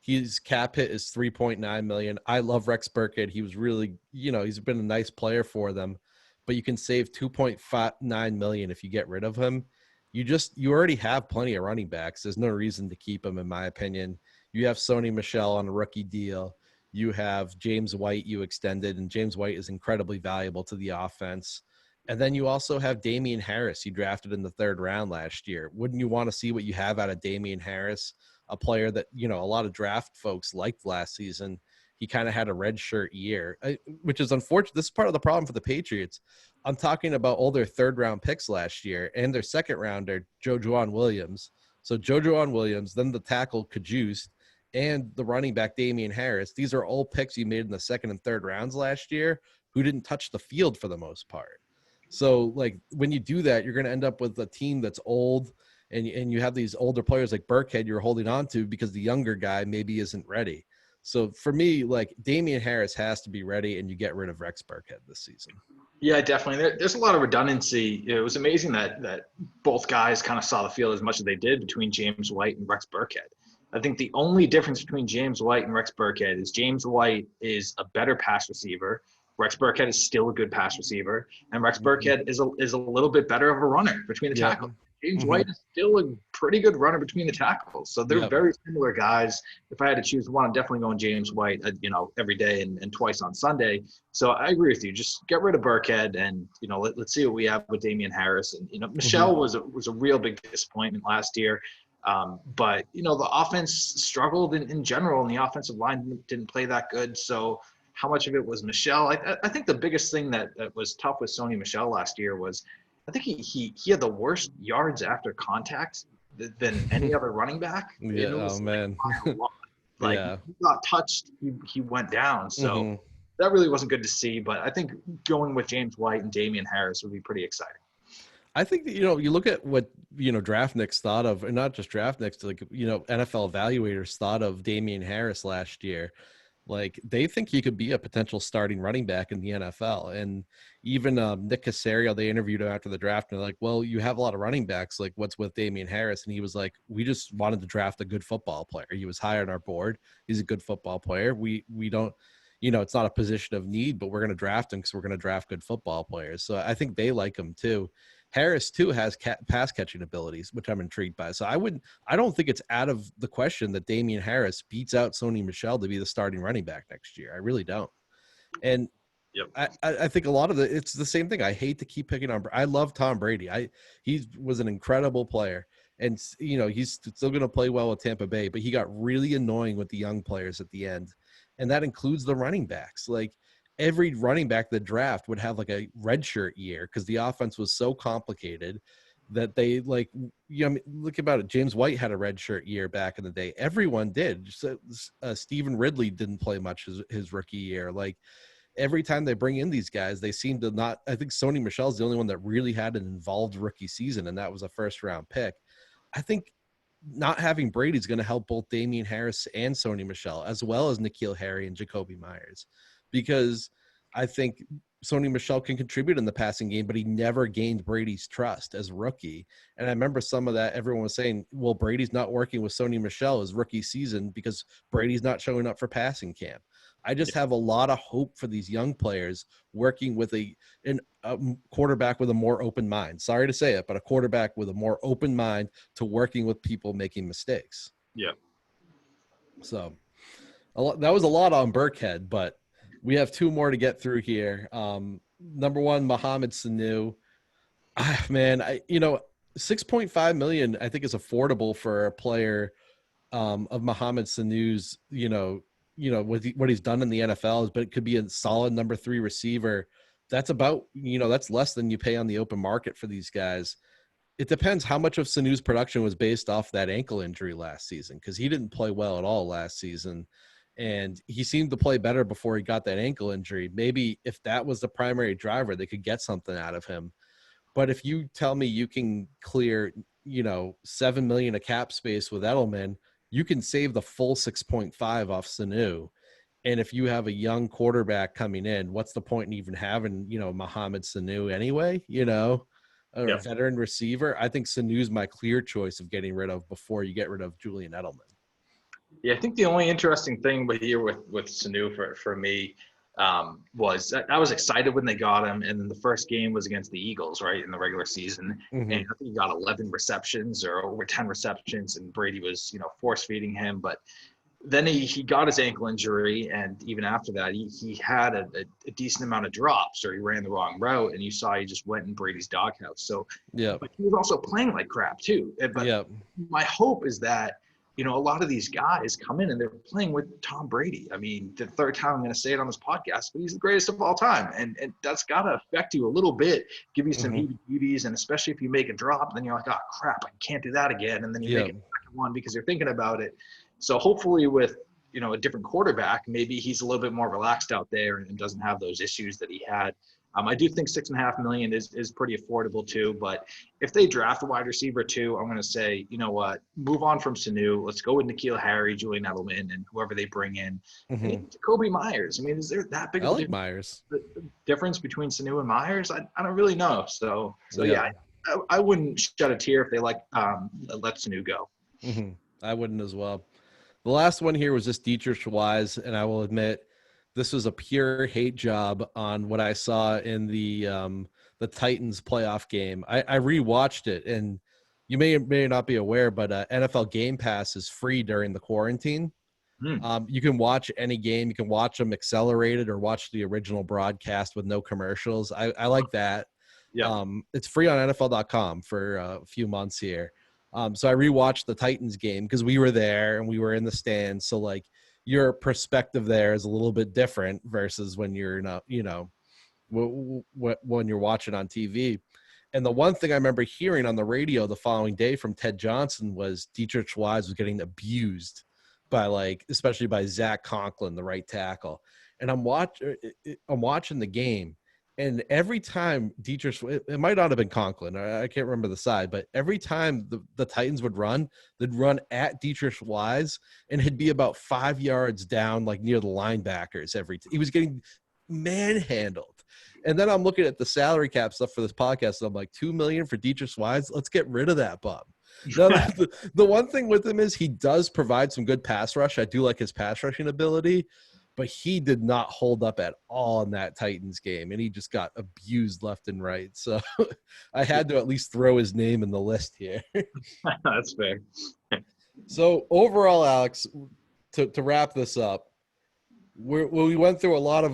His cap hit is 3.9 million. I love Rex Burkhead. He was really, he's been a nice player for them, but you can save 2.59 million if you get rid of him. You already have plenty of running backs. There's no reason to keep him, in my opinion. You have Sony Michel on a rookie deal. You have James White you extended, and James White is incredibly valuable to the offense. And then you also have Damian Harris you drafted in the 3rd round last year. Wouldn't you want to see what you have out of Damian Harris, a player that, a lot of draft folks liked last season? He kind of had a redshirt year, which is unfortunate. This is part of the problem for the Patriots. I'm talking about all their 3rd round picks last year and their 2nd rounder, Jojuan Williams. So Jojuan Williams, then the tackle Kajust, and the running back Damian Harris. These are all picks you made in the 2nd and 3rd rounds last year who didn't touch the field for the most part. So like when you do that, you're going to end up with a team that's old, and you have these older players like Burkhead you're holding on to because the younger guy maybe isn't ready. So for me, like Damian Harris has to be ready, and you get rid of Rex Burkhead this season. Yeah, definitely. There's a lot of redundancy. It was amazing that both guys kind of saw the field as much as they did between James White and Rex Burkhead. I think the only difference between James White and Rex Burkhead is James White is a better pass receiver. Rex Burkhead is still a good pass receiver, and Rex Burkhead is a little bit better of a runner between the tackles. James White is still a pretty good runner between the tackles. So they're very similar guys. If I had to choose one, I'm definitely going James White, every day and twice on Sunday. So I agree with you. Just get rid of Burkhead and, let's see what we have with Damian Harris. And, Michelle was a real big disappointment last year. But, the offense struggled in general, and the offensive line didn't play that good. So how much of it was Michelle? I think the biggest thing that was tough with Sony Michel last year was I think he had the worst yards after contact than any other running back. Yeah, was, man. Like he got touched, he went down. So that really wasn't good to see. But I think going with James White and Damian Harris would be pretty exciting. I think that, you look at what, draft nicks thought of, and not just draft nicks, like, NFL evaluators thought of Damian Harris last year. Like, they think he could be a potential starting running back in the NFL. And even Nick Caserio, they interviewed him after the draft, and they're like, well, you have a lot of running backs. Like, what's with Damian Harris? And he was like, we just wanted to draft a good football player. He was high on our board. He's a good football player. We don't, it's not a position of need, but we're going to draft him because we're going to draft good football players. So I think they like him too. Harris too has pass catching abilities, which I'm intrigued by. So I don't think it's out of the question that Damian Harris beats out Sony Michel to be the starting running back next year. I really don't. And Yep. I think a lot of it's the same thing. I hate to keep picking on. I love Tom Brady. He was an incredible player, and he's still going to play well with Tampa Bay. But he got really annoying with the young players at the end, and that includes the running backs. Like, every running back the draft would have like a redshirt year because the offense was so complicated that they look about it. James White had a redshirt year back in the day. Everyone did. So, Stephen Ridley didn't play much his rookie year. Like, every time they bring in these guys, they seem to not. I think Sony Michel's the only one that really had an involved rookie season, and that was a first-round pick. I think not having Brady is going to help both Damian Harris and Sony Michel, as well as N'Keal Harry and Jacoby Myers, because I think Sony Michel can contribute in the passing game, but he never gained Brady's trust as a rookie. And I remember some of that, everyone was saying, well, Brady's not working with Sony Michel his rookie season because Brady's not showing up for passing camp. I just have a lot of hope for these young players working with a quarterback with a more open mind. Sorry to say it, but a quarterback with a more open mind to working with people making mistakes. Yeah. So that was a lot on Burkhead, but we have two more to get through here. Number one, Mohamed Sanu. Man, 6.5 million, I think, is affordable for a player of Mohamed Sanu's, what he's done in the NFL, but it could be a solid number 3 receiver. That's about, that's less than you pay on the open market for these guys. It depends how much of Sanu's production was based off that ankle injury last season, because he didn't play well at all last season. And he seemed to play better before he got that ankle injury. Maybe if that was the primary driver, they could get something out of him. But if you tell me you can clear, $7 million of cap space with Edelman, you can save the full 6.5 off Sanu. And if you have a young quarterback coming in, what's the point in even having, Mohamed Sanu anyway, a veteran receiver? I think Sanu's my clear choice of getting rid of before you get rid of Julian Edelman. Yeah, I think the only interesting thing here with Sanu for me was I was excited when they got him, and then the first game was against the Eagles, right, in the regular season, and I think he got 11 receptions or over 10 receptions, and Brady was force feeding him, but then he got his ankle injury, and even after that, he had a decent amount of drops, or he ran the wrong route, and you saw he just went in Brady's doghouse. So, but he was also playing like crap too. But my hope is that a lot of these guys come in and they're playing with Tom Brady. I mean, the third time I'm going to say it on this podcast, but he's the greatest of all time, and that's got to affect you a little bit, give you some heebie-jeebies, and especially if you make a drop, then you're like, oh crap, I can't do that again, and then you make a second one because you're thinking about it. So hopefully with, a different quarterback, maybe he's a little bit more relaxed out there and doesn't have those issues that he had. I do think $6.5 million is pretty affordable too, but if they draft a wide receiver too, I'm going to say, you know what, move on from Sanu. Let's go with N'Keal Harry, Julian Edelman, and whoever they bring in. Jacoby Myers. I mean, is there that big of a difference between Sanu and Myers? I don't really know. So yeah, I wouldn't shed a tear if they let Sanu go. I wouldn't as well. The last one here was just Dietrich Wise, and I will admit this was a pure hate job on what I saw in the Titans playoff game. I rewatched it, and you may or may not be aware, but NFL Game Pass is free during the quarantine. You can watch any game. You can watch them accelerated or watch the original broadcast with no commercials. I like that. It's free on NFL.com for a few months here. So I rewatched the Titans game because we were there and we were in the stands. So like your perspective there is a little bit different versus when you're not, when you're watching on TV. And the one thing I remember hearing on the radio the following day from Ted Johnson was Dietrich Wise was getting abused by especially by Zach Conklin, the right tackle. And I'm watching the game, And every time it might not have been Conklin, I can't remember the side, but every time the Titans would run, they'd run at Dietrich Wise, and he'd be about 5 yards down, like near the linebackers. He was getting manhandled. And then I'm looking at the salary cap stuff for this podcast, and I'm like, $2 million for Dietrich Wise? Let's get rid of that bum. Now, the one thing with him is he does provide some good pass rush. I do like his pass rushing ability, but he did not hold up at all in that Titans game, and he just got abused left and right. So I had to at least throw his name in the list here. That's fair. So overall, Alex, to wrap this up, we went through a lot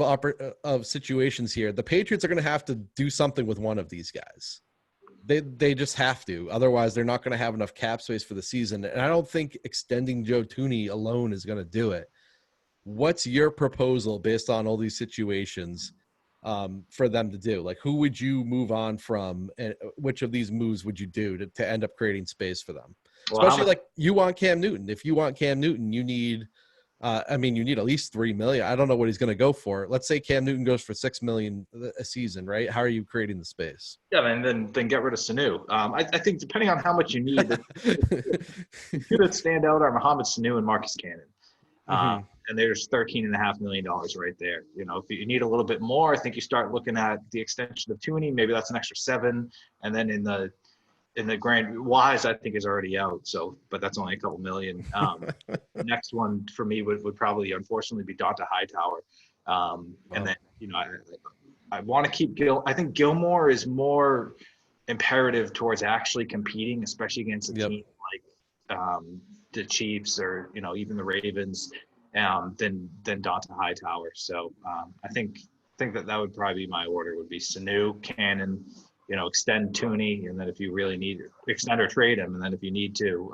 of situations here. The Patriots are going to have to do something with one of these guys. They just have to. Otherwise, they're not going to have enough cap space for the season. And I don't think extending Joe Thuney alone is going to do it. What's your proposal based on all these situations for them to do? Like, who would you move on from, and which of these moves would you do to end up creating space for them? Well, especially like you want Cam Newton. If you want Cam Newton, you need you need at least $3 million. I don't know what he's going to go for. Let's say Cam Newton goes for $6 million a season, right? How are you creating the space? Yeah, and then get rid of Sanu. I think depending on how much you need, the two that stand out are Mohamed Sanu and Marcus Cannon. And there's $13.5 million right there. You know, if you need a little bit more, I think you start looking at the extension of Thuney. Maybe that's an extra $7 million. And then in the grand Wise, I think is already out. So, but that's only a couple million. Next one for me would probably, unfortunately, be Donta Hightower. And then, you know, I want to keep I think Gilmore is more imperative towards actually competing, especially against a team like the Chiefs or, you know, even the Ravens, than Donta Hightower. So I think that would probably be my order. Would be Sanu, Cannon, you know, extend Thuney, and then if you really need extend or trade him, and then if you need to,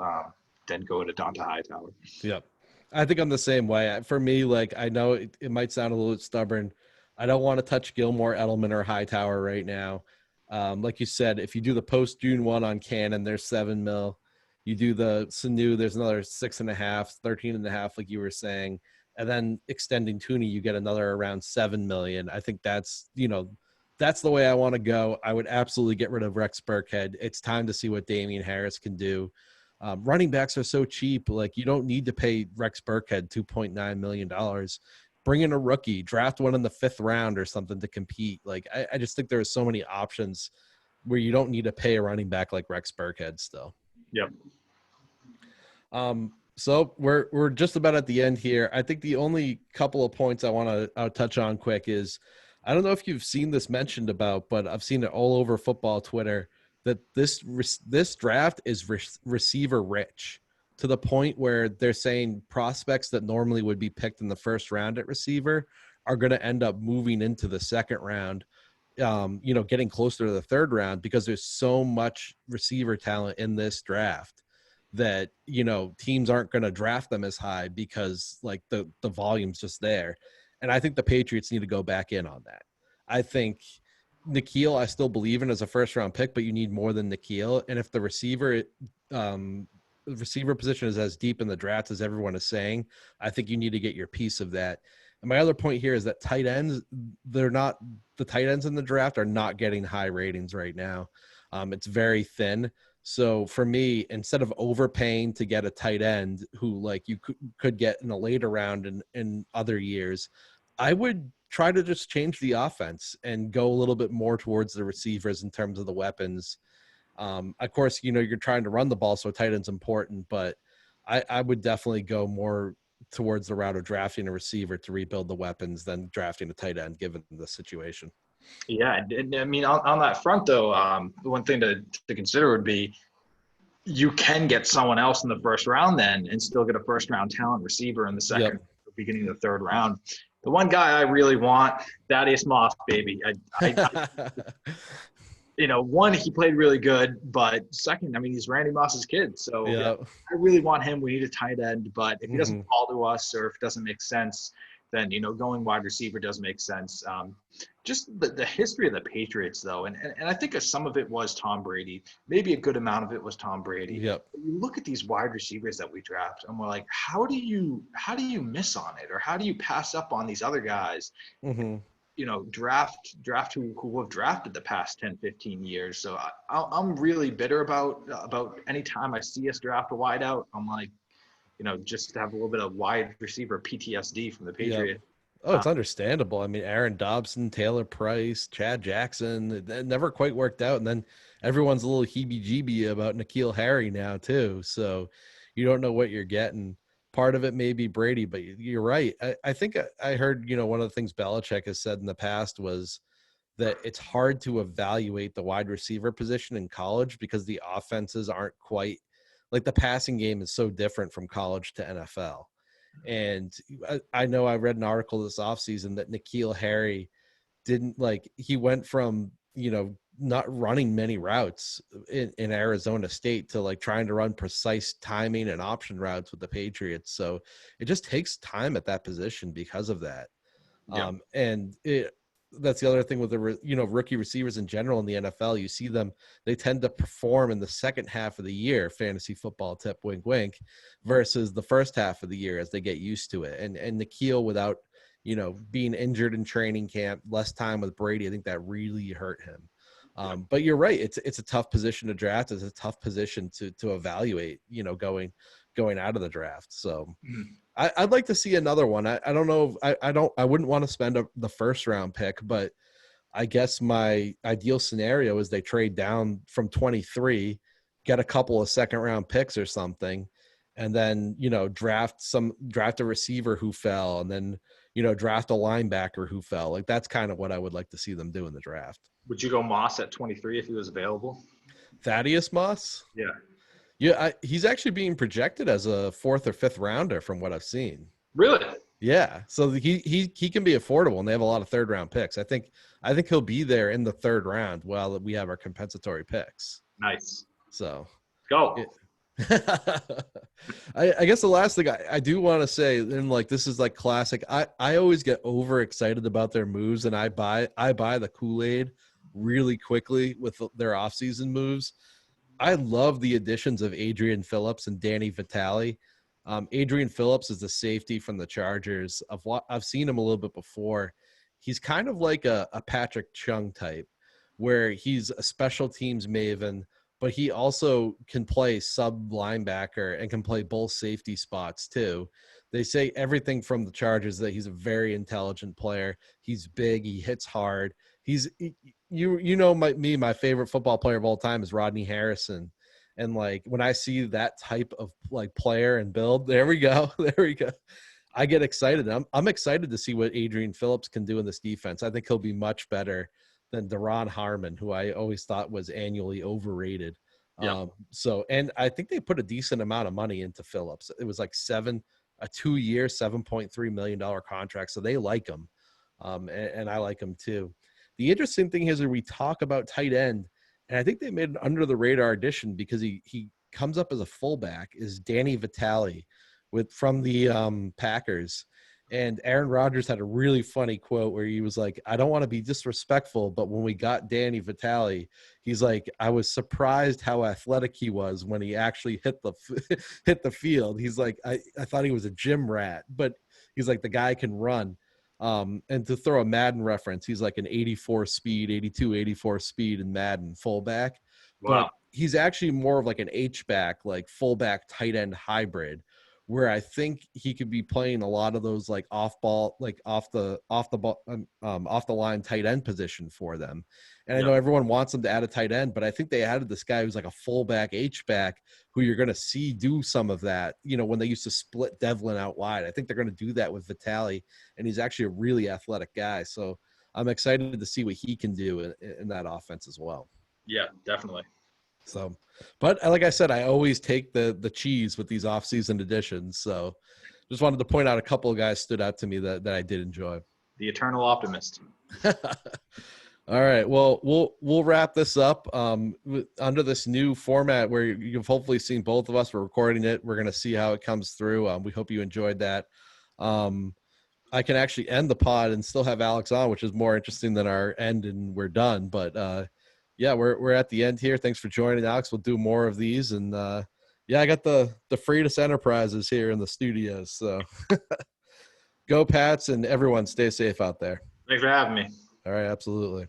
then go to Donta Hightower. Yep. I think I'm the same way. For me, like, I know it might sound a little stubborn. I don't want to touch Gilmore, Edelman, or Hightower right now. Like you said, if you do the post June 1 on Cannon, there's $7 million. You do the Sanu, there's another 6.5, 13.5, like you were saying. And then extending Thuney, you get another around $7 million. I think that's, you know, that's the way I want to go. I would absolutely get rid of Rex Burkhead. It's time to see what Damian Harris can do. Running backs are so cheap. Like, you don't need to pay Rex Burkhead $2.9 million. Bring in a rookie, draft one in the 5th round or something to compete. Like, I just think there are so many options where you don't need to pay a running back like Rex Burkhead still. Yep. So we're just about at the end here. I think the only couple of points I want to touch on quick is, I don't know if you've seen this mentioned about, but I've seen it all over football Twitter, that this draft is receiver rich, to the point where they're saying prospects that normally would be picked in the 1st round at receiver are going to end up moving into the 2nd round, you know, getting closer to the 3rd round, because there's so much receiver talent in this draft that, you know, teams aren't going to draft them as high because, like, the volume's just there. And I think the Patriots need to go back in on that. I think N'Keal, I still believe in as a 1st-round pick, but you need more than N'Keal. And if the receiver position is as deep in the draft as everyone is saying, I think you need to get your piece of that. And my other point here is that tight ends, the tight ends in the draft are not getting high ratings right now. It's very thin. So for me, instead of overpaying to get a tight end who, like, you could get in a later round in other years, I would try to just change the offense and go a little bit more towards the receivers in terms of the weapons. Of course, you know, you're trying to run the ball, so tight end's important, but I would definitely go more towards the route of drafting a receiver to rebuild the weapons than drafting a tight end, given the situation. Yeah, I mean, on that front, though, one thing to consider would be, you can get someone else in the 1st round then and still get a 1st-round talent receiver in the 2nd, beginning of the 3rd round. The one guy I really want, Thaddeus Moss, baby. You know, one, he played really good, but 2nd, I mean, he's Randy Moss's kid. So yeah, I really want him. We need a tight end, but if he doesn't fall to us, or if it doesn't make sense, then, you know, going wide receiver does make sense. Just the history of the Patriots, though, and I think some of it was Tom Brady. Maybe a good amount of it was Tom Brady. Yep. You look at these wide receivers that we draft, and we're like, how do you miss on it, or how do you pass up on these other guys? You draft who have drafted the past 10, 15 years. So I'm really bitter about any time I see us draft a wideout. I'm like, just to have a little bit of wide receiver PTSD from the Yeah. Patriots. Oh, it's understandable. I mean, Aaron Dobson, Taylor Price, Chad Jackson, it never quite worked out. And then everyone's a little heebie-jeebie about N'Keal Harry now too. So you don't know what you're getting. Part of it may be Brady, but you're right. I think I heard, one of the things Belichick has said in the past was that it's hard to evaluate the wide receiver position in college because the offenses aren't quite like the passing game is so different from college to NFL. And I know I read an article this offseason that N'Keal Harry he went from, not running many routes in Arizona State to like trying to run precise timing and option routes with the Patriots. So it just takes time at that position because of that. Yeah. That's the other thing with the rookie receivers in general in the NFL. You see them; they tend to perform in the second half of the year. Fantasy football tip, wink, wink, versus the first half of the year as they get used to it. And N'Keal, without being injured in training camp, less time with Brady, I think that really hurt him. But you're right; it's a tough position to draft. It's a tough position to evaluate. Going out of the draft. So. I'd like to see another one. I don't know. I wouldn't want to spend the first round pick, but I guess my ideal scenario is they trade down from 23, get a couple of second round picks or something, and then, draft a receiver who fell, and then, draft a linebacker who fell. Like that's kind of what I would like to see them do in the draft. Would you go Moss at 23 if he was available? Thaddeus Moss? Yeah. Yeah, he's actually being projected as a 4th or 5th rounder from what I've seen. Really? Yeah, so he can be affordable, and they have a lot of 3rd round picks. I think he'll be there in the 3rd round while we have our compensatory picks. Nice. So go. I guess the last thing I do want to say, and like this is like classic. I always get overexcited about their moves, and I buy the Kool-Aid really quickly with their offseason moves. I love the additions of Adrian Phillips and Danny Vitale. Adrian Phillips is the safety from the Chargers. I've seen him a little bit before. He's kind of like a Patrick Chung type, where he's a special teams maven, but he also can play sub linebacker and can play both safety spots too. They say everything from the Chargers that he's a very intelligent player. He's big. He hits hard. My favorite football player of all time is Rodney Harrison. And like when I see that type of like player and build, there we go. I get excited. I'm excited to see what Adrian Phillips can do in this defense. I think he'll be much better than Deron Harmon, who I always thought was annually overrated. Yep. And I think they put a decent amount of money into Phillips. It was like a 2-year, $7.3 million contract. So they like him. And I like him too. The interesting thing is that we talk about tight end, and I think they made an under the radar addition because he comes up as a fullback, is Danny Vitale from the Packers. And Aaron Rodgers had a really funny quote where he was like, I don't want to be disrespectful, but when we got Danny Vitale, he's like, I was surprised how athletic he was when he actually hit the field. He's like, I thought he was a gym rat, but he's like, the guy can run. And to throw a Madden reference, he's like an 84 speed, 82, 84 speed in Madden fullback. Wow. But he's actually more of like an H-back, like fullback tight end hybrid, where I think he could be playing a lot of those like off ball, like off the line tight end position for them. And I know everyone wants them to add a tight end, but I think they added this guy who's like a fullback H-back who you're going to see do some of that, when they used to split Devlin out wide. I think they're going to do that with Vitale, and he's actually a really athletic guy. So I'm excited to see what he can do in that offense as well. Yeah, definitely. So, but like I said, I always take the cheese with these off-season additions. So just wanted to point out a couple of guys stood out to me that I did enjoy. The eternal optimist. All right. Well, we'll wrap this up under this new format where you've hopefully seen both of us. We're recording it. We're going to see how it comes through. We hope you enjoyed that. I can actually end the pod and still have Alex on, which is more interesting than our end and we're done. But yeah, we're at the end here. Thanks for joining, Alex. We'll do more of these. And I got the DeFreitas Enterprises here in the studios. So go Pats, and everyone stay safe out there. Thanks for having me. All right, absolutely.